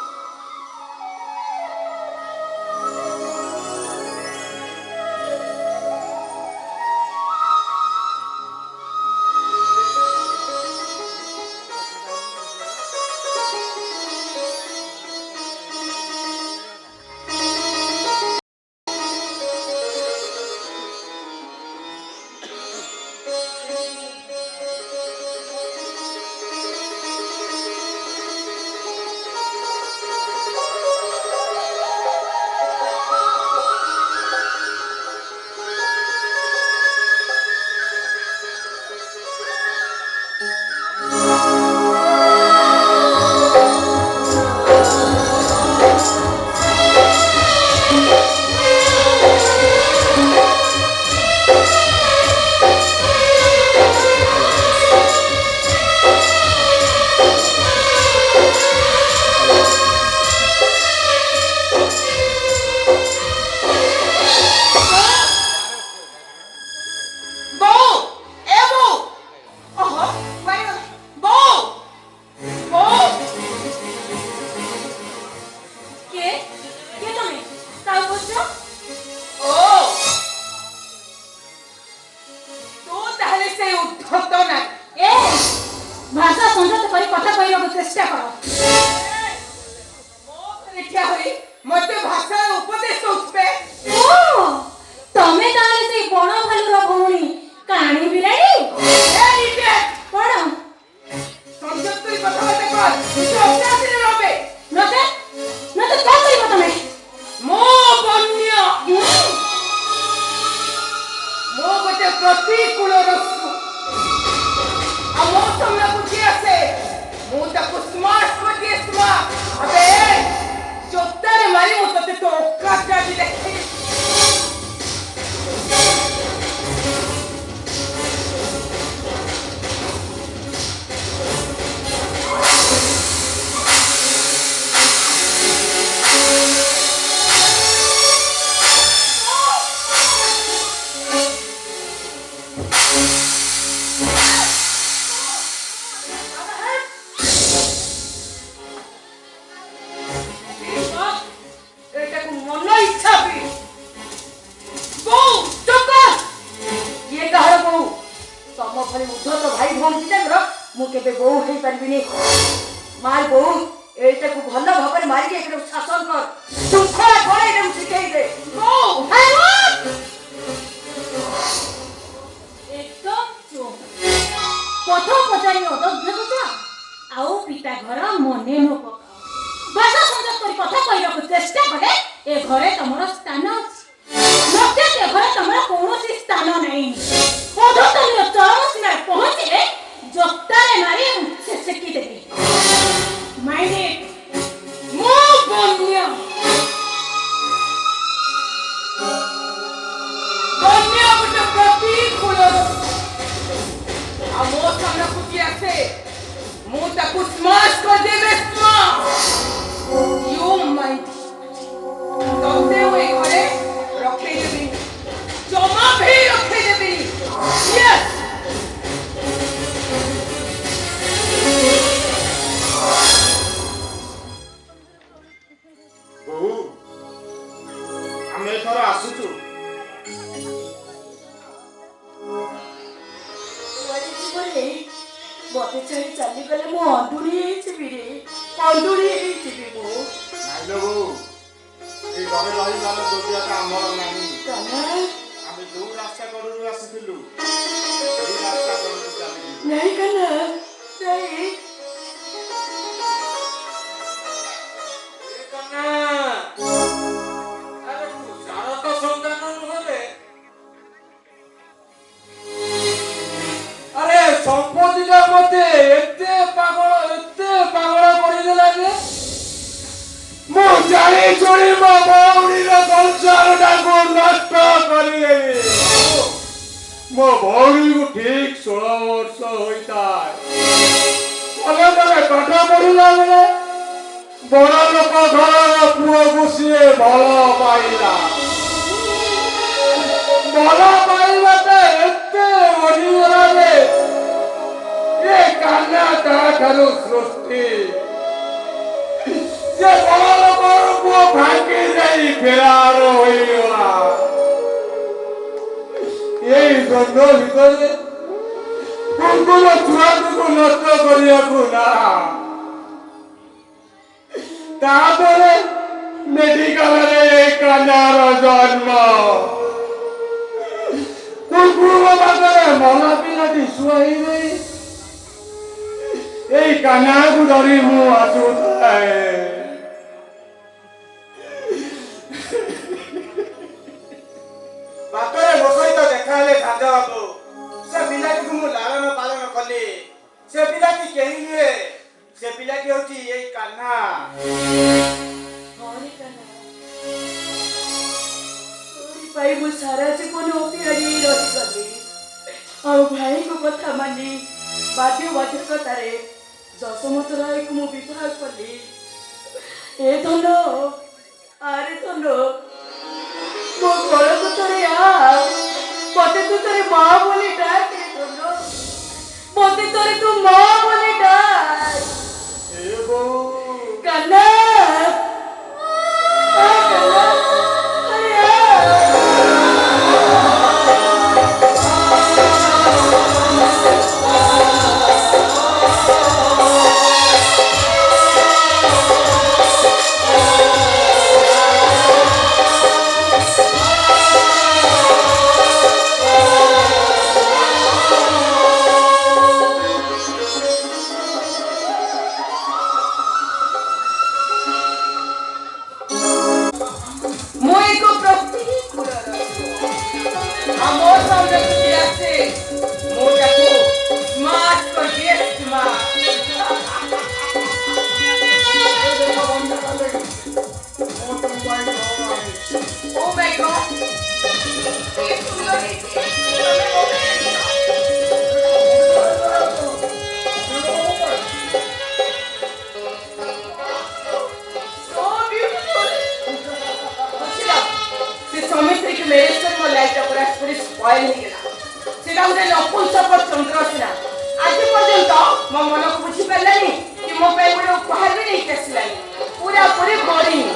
चेष्टा करो क्या हुई मते भाषा उपदेश उठबे ओ तमे ताले से बण भालुर भौणी काणी बिराणी ए इके कोण संजय तू কথা বলতে কর তুই অত্যাচার রবে নতে নতে का করিব तमे মো বন্য মো গতে প্রতিকূল রসু आ मौसम में कुछ ऐसे मुंह तक स्मार्ट को दिए स्मार्ट अबे चोत्तर मारी मुंह तक तो କେବେ ବୋଉ ହେଇପାରିବିନି। ମାର ବୋଉ ଏଇଟାକୁ ଭଲ ଭାବରେ ମାରିକି ଏଇଟାକୁ ଶାସନ କର। ଶୃଙ୍ଖଳା କର, ଏଇଟାକୁ ଶିଖେଇ ଦେ। ଏକଦମ ଚୁପ। ପଥ ପଚାରି ଅଦଭ୍ୟ ଯା ଆଉ ପିତା ଘର ମନେ ନ ପକାଅ। ଭାଷା ସଂଯୋଗ କରି କଥା କହିବାକୁ ଚେଷ୍ଟା କଲେ ଏ ଘରେ ତମର ସ୍ଥାନ ଅଛି, ନଚେତ ଏ ଘରେ ତମର କୌଣସି ସ୍ଥାନ ନାହିଁ। ଅଧତନୀୟ ଚରମ ସୀମାରେ ପହଞ୍ଚିଲେ ଜୋତାରେ ମାରି ସେକି ଦେବି। ମାଇଣ୍ଡ ଇଟ୍। ମୁଁ ବନ୍ୟ ଗୋଟେ ପ୍ରତିକୂଳ ଆଉ ମୋ ସାମ୍ନାକୁ କିଏ ଆସେ ମୁଁ ତାକୁ ସ୍ମାସ କରିଦେବି। ୟୁ ମାଇଣ୍ଡ ତତେ ମୁଁ ଏ ଘରେ ରଖେଇଦେବି, ଜମା ବି ରଖେଇଦେବି। ୟେସ୍। ବୋହୁ ଆମେ ଏଥର ଆସୁଛୁ। ମତେ ଛାଡ଼ି ଚାଲିଗଲେ ମୁଁ ଅଣ୍ଡୁଳି ହେଇଯିବି ରେ, ଅଣ୍ଡୁଳି ହେଇଯିବି ମୁଁ। ନାଇଲୋ ବୋହୁ, ଏଇ ଘରେ ରହିବାର ଯୋଗ୍ୟତା ଆମର ନାହିଁ। ଆମେ ଯୋଉ ରାସ୍ତା କଡ଼ରୁ ଆସିଥିଲୁ ସେଇ ରାସ୍ତା କଡ଼ରୁ ଚାଲିଯିବୁ। ନାଇଁ କାହ୍ନା, ନାଇଁ। আরে সম্পত্তিটা মধ্যে এতে পাগল କରିଦେଲା ଯେ ମୁଁ ଜାଣି ଚଳି ମୋ ଭଉଣୀର ସଂସାରଟାକୁ ନଷ୍ଟ କରିଦେବି। ମୋ ଭଉଣୀକୁ ଠିକ 16 ବର୍ଷ ହୋଇଥାଏ। କଲେଜରେ ପାଠ ପଢିଲା ବେଳେ ବଡ଼ ଲୋକ ଘରର ପୁଅକୁ ସିଏ ଭଲ ପାଇଲା। ଭଲ ପାଇବାଟା ଏତେ ବଢିଗଲା ଯେ ଏ କାହ୍ନା ତାଠାରୁ ସୃଷ୍ଟି। ସେ ବଡ଼ ଲୋକର ପୁଅ ଭାଙ୍ଗି ଯାଇ ଫେରାର ହୋଇଗଲା। ଏଇ ଦ୍ୱନ୍ଦ୍ୱ ଭିତରେ କୁକୁର ଛୁଆଟିକୁ ନଷ୍ଟ କରିବାକୁ ନା। ତାପରେ ମେଡିକାଲରେ ଏଇ କାହ୍ନାର ଜନ୍ମ। କୁକୁର ପାଖରେ ମଲା ପିଲାଟି ଶୁଆଇ ଦେଇ ଏଇ କାହ୍ନାକୁ ଧରି ମୁଁ ଆସୁଥାଏ। ବାଟରେ ମୋ ସହିତ ଦେଖା ହେଲେ ସାଞ୍ଜ ବାବୁ। ସେ ପିଲାଟିକୁ ମୁଁ ଲାଳନ ପାଳନ କଲି। ସେ ପିଲାଟି କେହି ନୁହେଁ, ସେ ପିଲାଟି ହଉଛି ଏଇ କାହ୍ନା। ପାଇଁ ମୁଁ ସାରା ଜୀବନ ଅପେକ୍ଷାରେ ରହିଗଲି। ଆଉ ଭାଇଙ୍କ କଥା ମାନି ବାଧ୍ୟବାଧକତାରେ ଯଶୋମତ ରାୟକୁ ମୁଁ ବିବାହ କଲି। ଏ ଧନ ଆରେ ଧନ ମୋ ଘରକୁ ଥରେ ଆ, ମତେ ତୁ ଥରେ ମା ବୋଲି ଡାକ ରେ ଧନ, ମତେ ଥରେ ତୁ ମା ବୋଲି ଡାକ। କାହ୍ନା ମୋ ମନକୁ ବୁଝିପାରିଲାନି କି ମୋ ପାଇଁ ଗୋଟେ ଉପହାର ବି ନେଇକି ଆସିଲାନି। ପୁରା ପୁରି ବୋରିଂ।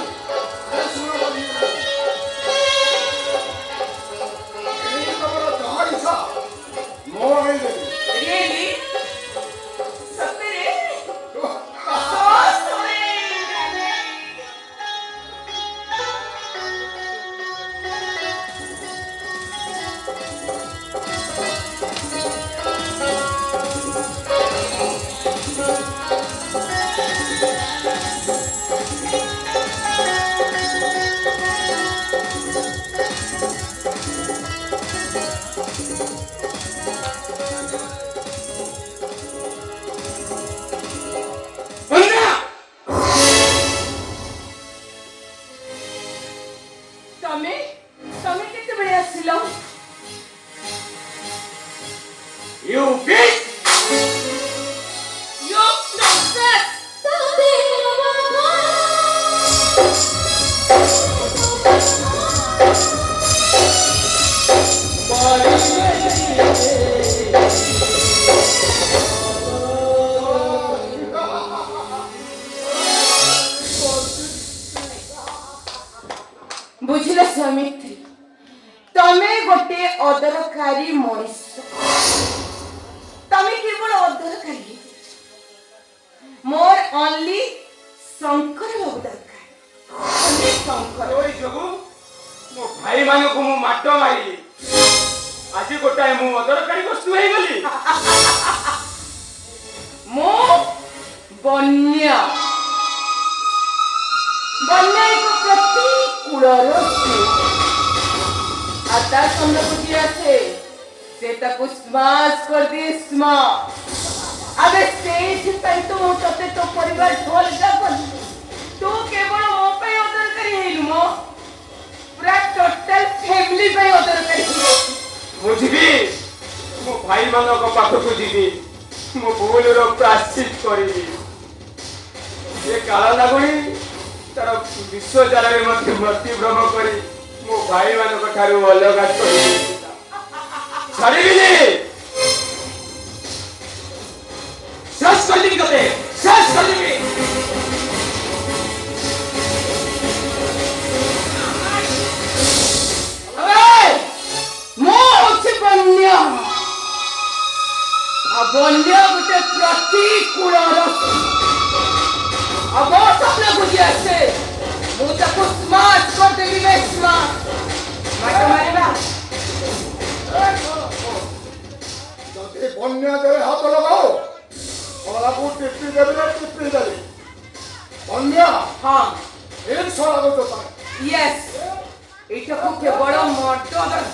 ତମେ ତମେ କେତେବେଳେ ଆସିଲ? You bitch! You nonsense! बुझिल स्वामित्री तमे गोटे अदरकारी मनुष्य तमे केवल अदरकारी मोर ओनली शंकर बाबू दरकार ओनली शंकर ओई जोगु मो भाई मानको मु माट मारिली आज गोटाए मु अदरकारी वस्तु हे गली मो बन्या बन्या एक प्रतिकूलर आता समझ बुझी आछे से ताको स्माश कर दिए स्मा अबे स्टेज पे तो तते तो परिवार ढोल जाबन तू केवल मो पे ऑर्डर करी हेलु मो पूरा टोटल फैमिली पे ऑर्डर करी बुझिबी मो भाई मानको पाखकु जिबी मो भूलर प्राश्चित करिबी ये काला लागुनी तार विश्व जालरे मध्य मृत्यु भ्रम करी मो भाई मानको ठारू अलगा करिबी छाड़िबिनी शेष कर देबी कते शेष कर देबी अबे मो होछि बन्या आ बन्या गुटे प्रतिकूलर अब सबले बुझी आछे मु ताको स्मार्ट कर देबी बे स्मार्ट माटा मारिबा जदि बन्या देह हाथ लगाओ को टिप्पी देबे ना टिप्पी देबे बन्या हां एक छोड़ा दो तो पाए यस एटा को केवल मर्द दरकार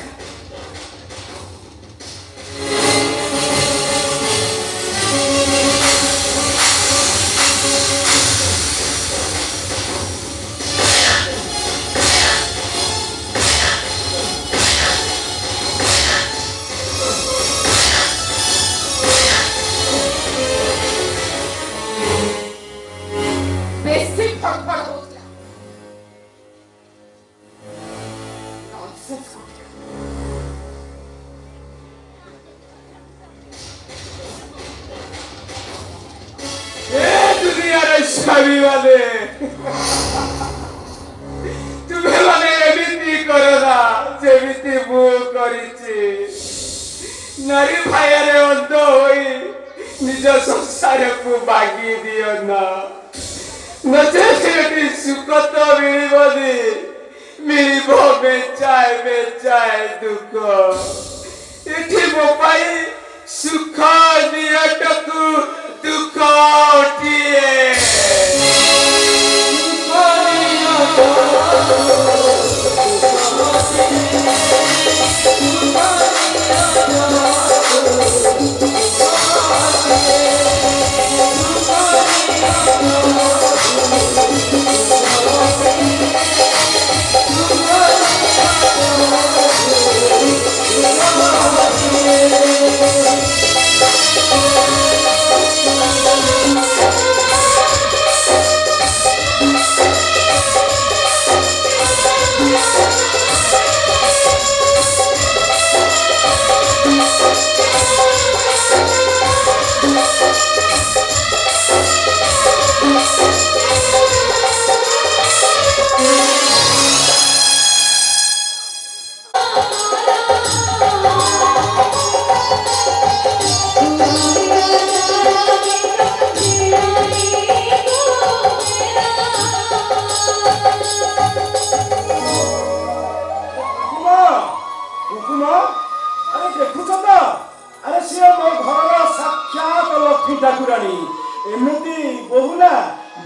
बेसी फड़फड़ होतला नॉनसेंस ए दुनिया रे सभी वाले तुम्हें माने एमिति करना जेमिति मु करिछि नारी भाइरे अंध होई निज संसार को बागी दियो ना नचे सेठी सुख तो मिलिबनी मिलिबो बेचाए दुख एठी मो पाई सुख नियटकु दुख उठिए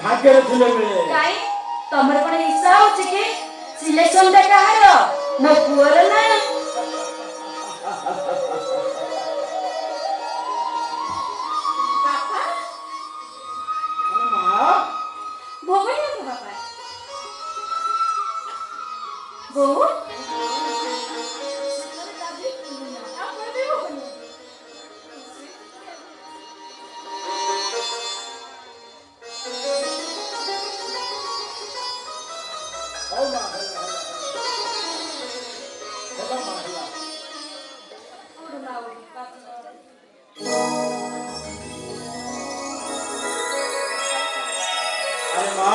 भाग्य मिले काई तमर कोन इच्छा होची कि सिलेक्शन टा कहार मो पुअर ना बापा मां भोगई ना बापा ବୋଉ ହଉ ମା ହେଲା ମା ହେଲା। ଆରେ ମା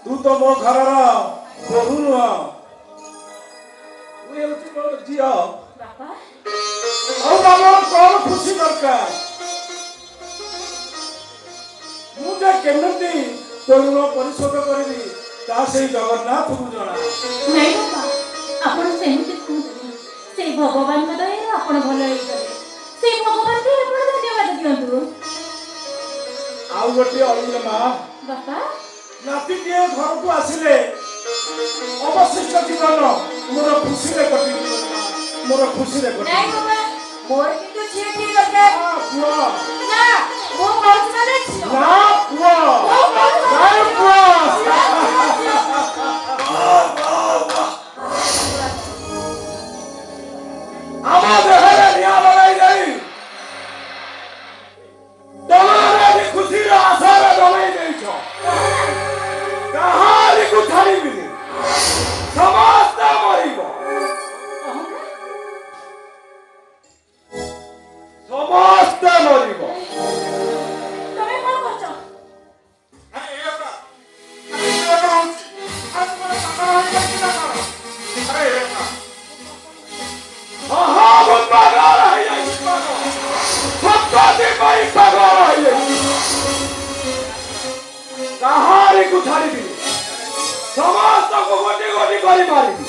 ତୁ ତ ମୋ ଘରର ବୋହୂ ନୁହଁ, ତୁ ହେଉଛି ମୋର ଝିଅ। ବାପା ଆଉ ଆମର କଣ ଖୁସି ଦରକାର? ମୁଁ ଯେ କେମିତି ତୋ ଋଣ ପରିଶୋଧ କରିବି ତା ସେଇ ଜଗନ୍ନାଥକୁ ଜଣା। ନାଇଁ ବାପା ଆପଣ ସେମିତି କୁହନ୍ତୁନି। ସେଇ ଭଗବାନଙ୍କ ଦୟାରୁ ଆପଣ ଭଲ ହେଇଗଲେ। ସେଇ ଭଗବାନଙ୍କୁ ଆପଣ ଧନ୍ୟବାଦ ଦିଅନ୍ତୁ। ଆଉ ଗୋଟିଏ ଅଳିଲେ ମା, ବାପା ନାତିଟିଏ ଘରକୁ ଆସିଲେ ଅବଶିଷ୍ଟ ଜୀବନ ମୋର ଖୁସିରେ କଟିଯିବ, ମୋର ଖୁସିରେ ନାଇଁ କଟିଯିବ। ବାବା, ମୋର କିନ୍ତୁ ଝିଅଟିଏ ଦରକାର। ନା ପୁଅ, ନା, ମୁଁ କହୁଛି ମାନେ ଝିଅ। ନା ପୁଅ, ନାଇଁ ପୁଅ। ଆମ ଦେହରେ ନିଆଁ ଲଗାଇ ଦେଇ ତମର ଆଜି ଖୁସିର ଆଶାରେ ଜଣାଇ ଦେଇଛ। କାହାରିକୁ ଛାଡ଼ିବିନି, ସମସ୍ତେ ମରିବ, ସମସ୍ତେ ମରିବ। ତମେ କଣ କରୁଛ? କାହାରିକୁ ଛାଡ଼ିବିନି, ସମସ୍ତଙ୍କୁ ଗୋଟି ଗୋଟି କରି ମାରିବି।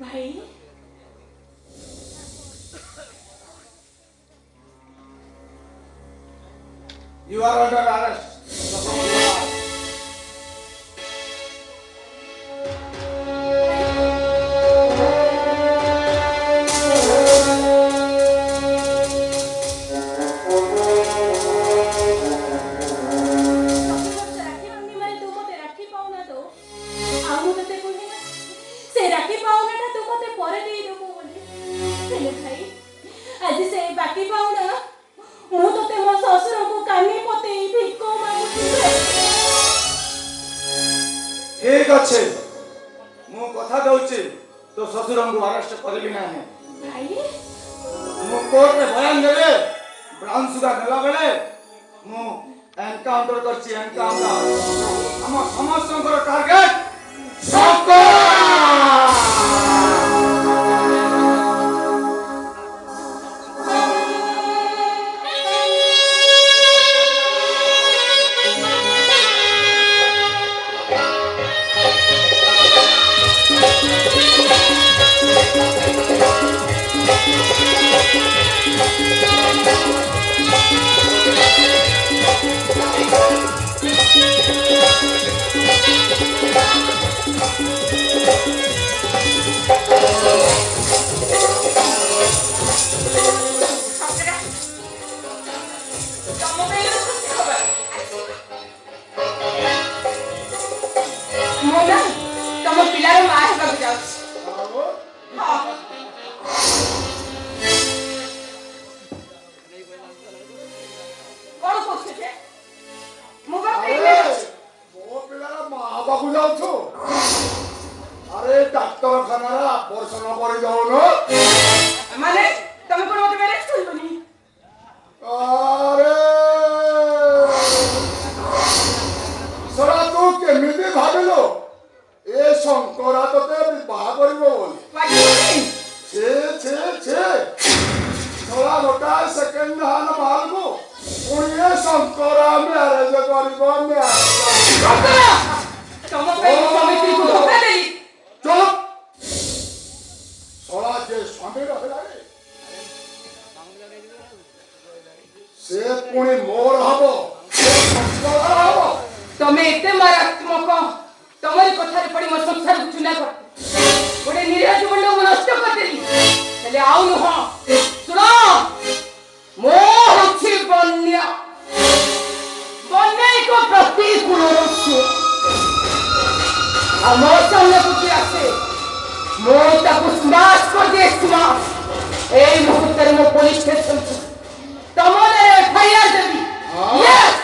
ଭାଇ You are under arrest. Rakhi ବାନ୍ଧି ମାନେ ତୁ ମତେ ରାକ୍ଷୀ ପାଉନା ତ ଆଉ ମୁଁ ତତେ କହିଲି ନା ସେ ରାକ୍ଷୀ ପାଉନାଟା ତୁ ମତେ ପରେ ଦେଇଦେବୁ ବୋଲି। ହେଲେ ଭାଇ ଆଜି ସେ ବାକି ପାଉନା ମୁଁ ତତେ ମୋ ଶ୍ୱଶୁରଙ୍କୁ କାନି ପତେଇ ଭିକ ମାଗୁଛି। ଠିକ ଅଛି, ମୁଁ କଥା ଦଉଛି ତୋ ଶ୍ୱଶୁରଙ୍କୁ ଆରେଷ୍ଟ କରିବି ନାହିଁ। ଭାଇ ମୁଁ କୋର୍ଟରେ ବୟାନ ଦେଲେ ବ୍ରାଉନ ସୁଗାର ନେଲା ବେଳେ ମୁଁ ଏନକାଉଣ୍ଟର କରିଛି। ଏନକାଉଣ୍ଟର ଆମ ସମସ୍ତଙ୍କର ଟାର୍ଗେଟ ତମ ପାଇଁ ଗୋଟେ ଖୁସି ଖବର। ମୁଁ ନା ତମ ପିଲାର ମା ହେବାକୁ ଯାଉଛି। ହଁ। କଣ କହୁଛୁ ଯେ? ମୁଁ ବା pregnant ଅଛି। ମୋ ପିଲାର ମା ହବାକୁ ଯାଉଛୁ? ଆରେ ଡାକ୍ତରଖାନାରେ ଆବର୍ଷଣ କରି ଯାଉନ। ମାନେ ତମେ କଣ ମତେ ମ୍ୟାରେଜ କରିବନି? ଆରେ ସରା ତୁ କେମିତି ଭାବିଲୁ ଏ ଶଙ୍କରା ତତେ ବିବାହ କରିବ ବୋଲି? What do you mean? ଛଡ଼ା ଗୋଟାଏ ସେକେଣ୍ଡ ହ୍ୟାଣ୍ଡ ମାଲକୁ ପୁଣି ଏ ଶଙ୍କରା ମ୍ୟାରେଜ କରିବ। ଶଙ୍କରା! ତମ ପାଇଁ ମୋ ସ୍ୱାମୀକୁ ଧୋକା ଦେଲି। ଚୁପ୍! ଶଳା ଯେ ସ୍ୱାମୀ ରହିଲାଣି ସେ ପୁଣି ମୋର ହବ, ସେ ଶଙ୍କରାର ହବ। ତମେ ଏତେ ମାରାତ୍ମକ, ତମରି କଥାରେ ପଡି ମୋ ସଂସାରକୁ ଚୁନା କରିଦେଲି। ଗୋଟେ ନିରୀହ ଜୀବନଟାକୁ ନଷ୍ଟ କରିଦେଲି। ହେଲେ ଆଉ ନୁହଁ, ଶୁଣ, ମୁଁ ହଉଛି ବନ୍ୟା। ବନ୍ୟା ଏକ ପ୍ରତିକୂଳର ସୁଅ। ଆଉ ମୋ ସାମ୍ନାକୁ କିଏ ଆସେ, ମୁଁ ତାକୁ ସ୍ମାସ କରିଦିଏ, ସ୍ମାସ। এই মুহূর্তে ମୁଁ পুলিশ স্টেশন ତମର এফআইআর দেবি। Yes!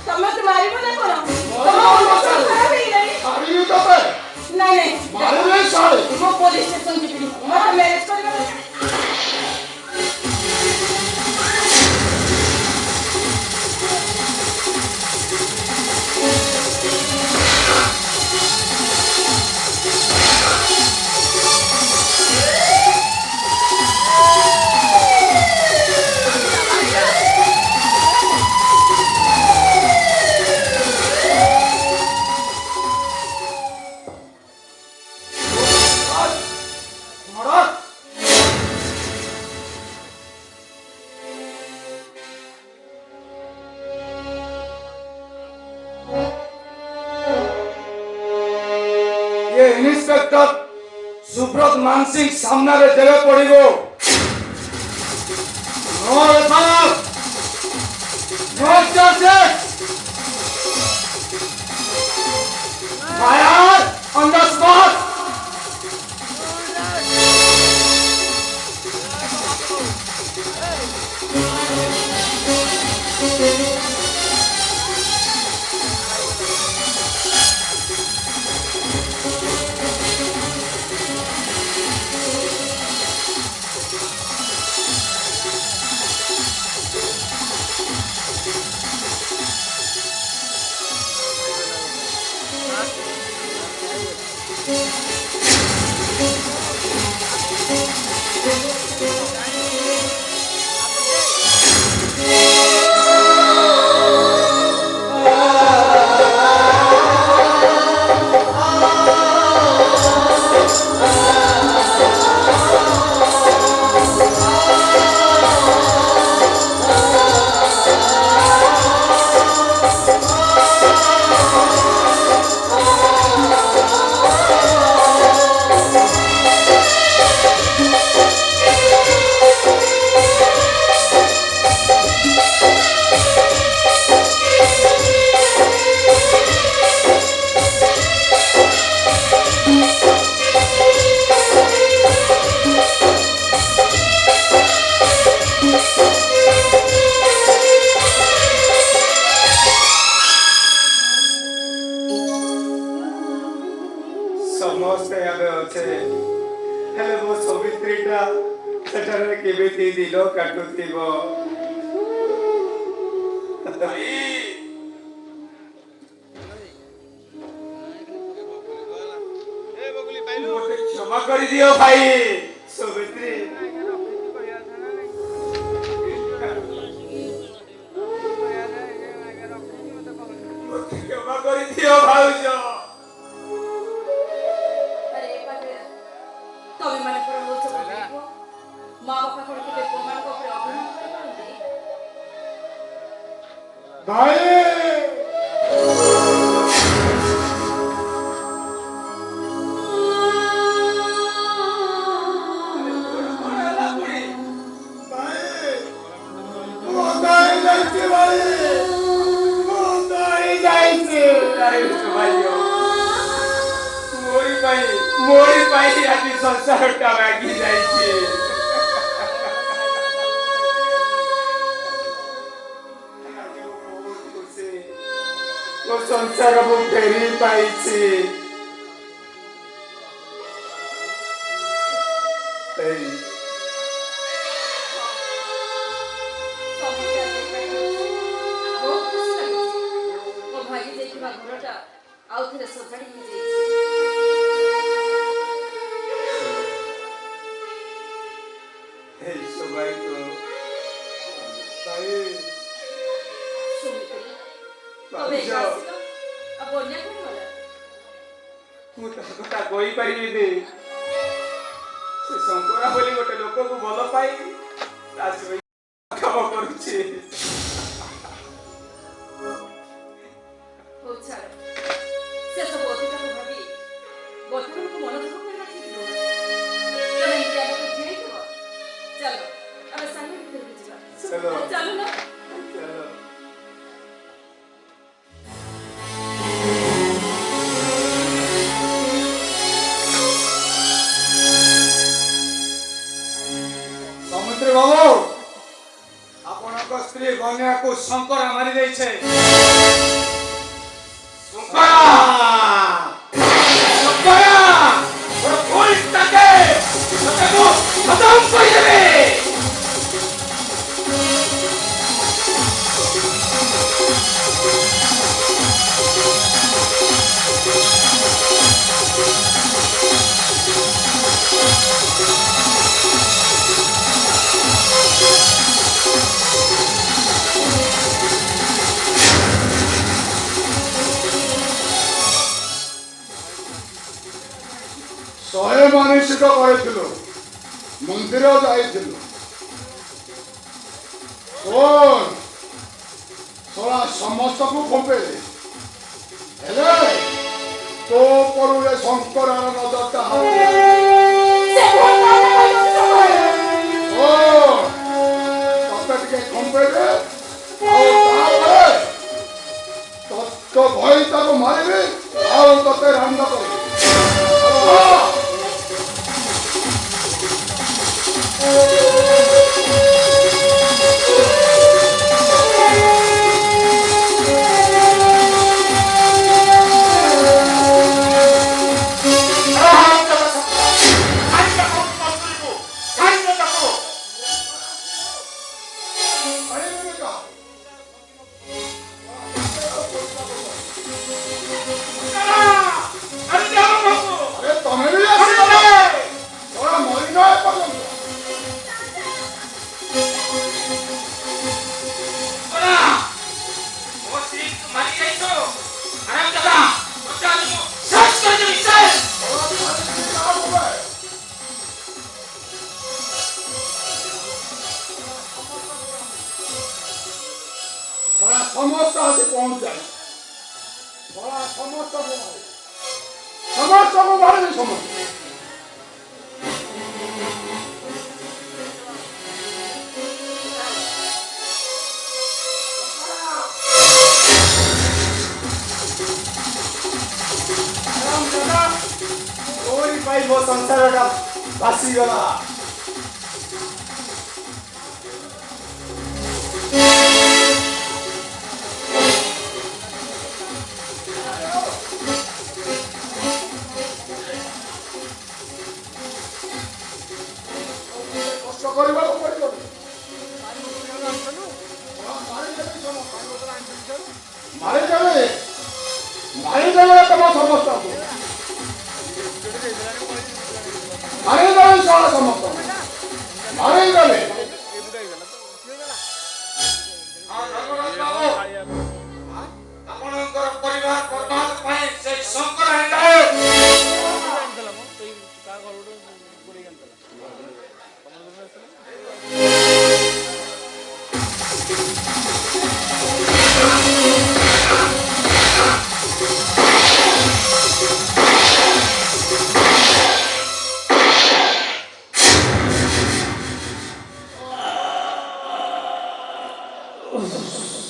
ତମେ ତ ମାରିବ ନା କଣ? ତମ ଅବସ୍ଥା ଖରାପ ହେଇଗଲାଣି। ନାଇଁ ନାଇଁ, ମୁଁ ପୋଲିସ ଷ୍ଟେସନ ଯିବିନି। ମତେ ମ୍ୟାରେଜ କରିବା କଥା। ये इंस्पेक्टर सुब्रत मानसिंह सामने देवे पड़ो। No FIR, no charges, fire on the spot. ସମସ୍ତେ ଏବେ ଅଛେ, ହେଲେ ମୋ ସବିତ୍ରୀଟା ସେଠାରେ କେମିତି ଦିନ କାଟୁଥିବ। ମୋତେ କ୍ଷମା କରିଦିଅ ଭାଇ। ସବିତ୍ରୀ, ମୋତେ କ୍ଷମା କରିଦିଅ ଭାଉଜ। ତମେ ମାନେ କଣ ହଉଛ? ମା ବାପା କଣ କେବେ ତମମାନଙ୍କ ଉପରେ ଅଭିମାନ କରିପାରନ୍ତି? भाई ମୋରି ପାଇଁ ଆଜି ସଂସାରଟା ଭାଙ୍ଗି ଯାଇଛି। ମୋ ସଂସାର ମୁଁ ଫେରି ପାଇଛି। ମୋ ଭାଙ୍ଗି ଯାଇଥିବା ଘରଟା ଆଉ ଥରେ ସଜାଡ଼ି ହେଇଯାଇଛି। এই সবাই তো তাই ଶୁଣିଥିଲି ତମେ ଏକା ଆସିଲ ଆଉ ବନ୍ୟା କୁଆଡ଼େ ଗଲା? ମୁଁ ତା କଥା କହିପାରିବିନି। ସେ ଶଙ୍କରା ବୋଲି ଗୋଟେ ଲୋକକୁ ଭଲ ପାଇ ତା ସହିତ କାମ କରୁଛି। ହଉ ଛାଡ଼, ସେସବୁ ଅତୀତକୁ ଭାବି ବର୍ତ୍ତମାନକୁ ମନ ଦୁଃଖ କରିବା ଠିକ୍ ନୁହଁ। ତମେ ଏମିତି ଆମକୁ ଚିଡ଼େଇଥିବ। ଚାଲ ଆମେ ସାଙ୍ଗ ଭିତରକୁ ଯିବା। ଚାଲ। ଚାଲୁନ। ଚାଲ। ସମିତ୍ରୀ ବାବୁ, ଆପଣଙ୍କ ସ୍ତ୍ରୀ ବନ୍ୟାକୁ ଶଙ୍କରା ମାରି ଦେଇছে। ଶଙ୍କରା! ଶଙ୍କରା! ମୋର ଭୁଲଟାକେ ତତେ ମୁଁ ଖତମ କରିଦେବି। ଶହେ ମାନସିକ କରିଥିଲୁ, ମନ୍ଦିର ଯାଇଥିଲୁ। ଶଳା ସମସ୍ତଙ୍କୁ ଖୋପେଇଲେ, ହେଲେ ତୋ ଉପରୁ ଏ ଶଙ୍କରାର ନଜରଟା ତତେ ଟିକେ ଖୋପେଇଲେ, ଆଉ ତାପରେ ତୋ ଭୟ ତାକୁ ମାରିବି, ଆଉ ତତେ ରାଣ୍ଡ କରିବି। ସମସ୍ତ ଆସି ପହଞ୍ଚାଏ, ସମସ୍ତଙ୍କୁ ମାରିବି ସମସ୍ତେ। ତୋରି ପାଇଁ ମୋ ସଂସାରଟା ଭାସିଗଲା। କରିବାକୁ ପଡିବ, ମାରିଦେବେ ତମ ସମସ୍ତଙ୍କୁ, ମାରିଦେବେ ଶଳା ସମସ୍ତଙ୍କୁ, ମାରିଦେବେ। ଆପଣଙ୍କର ପରିବାର ବର୍ବାଦ ପାଇଁ ସେ ଶଙ୍କରା Oh,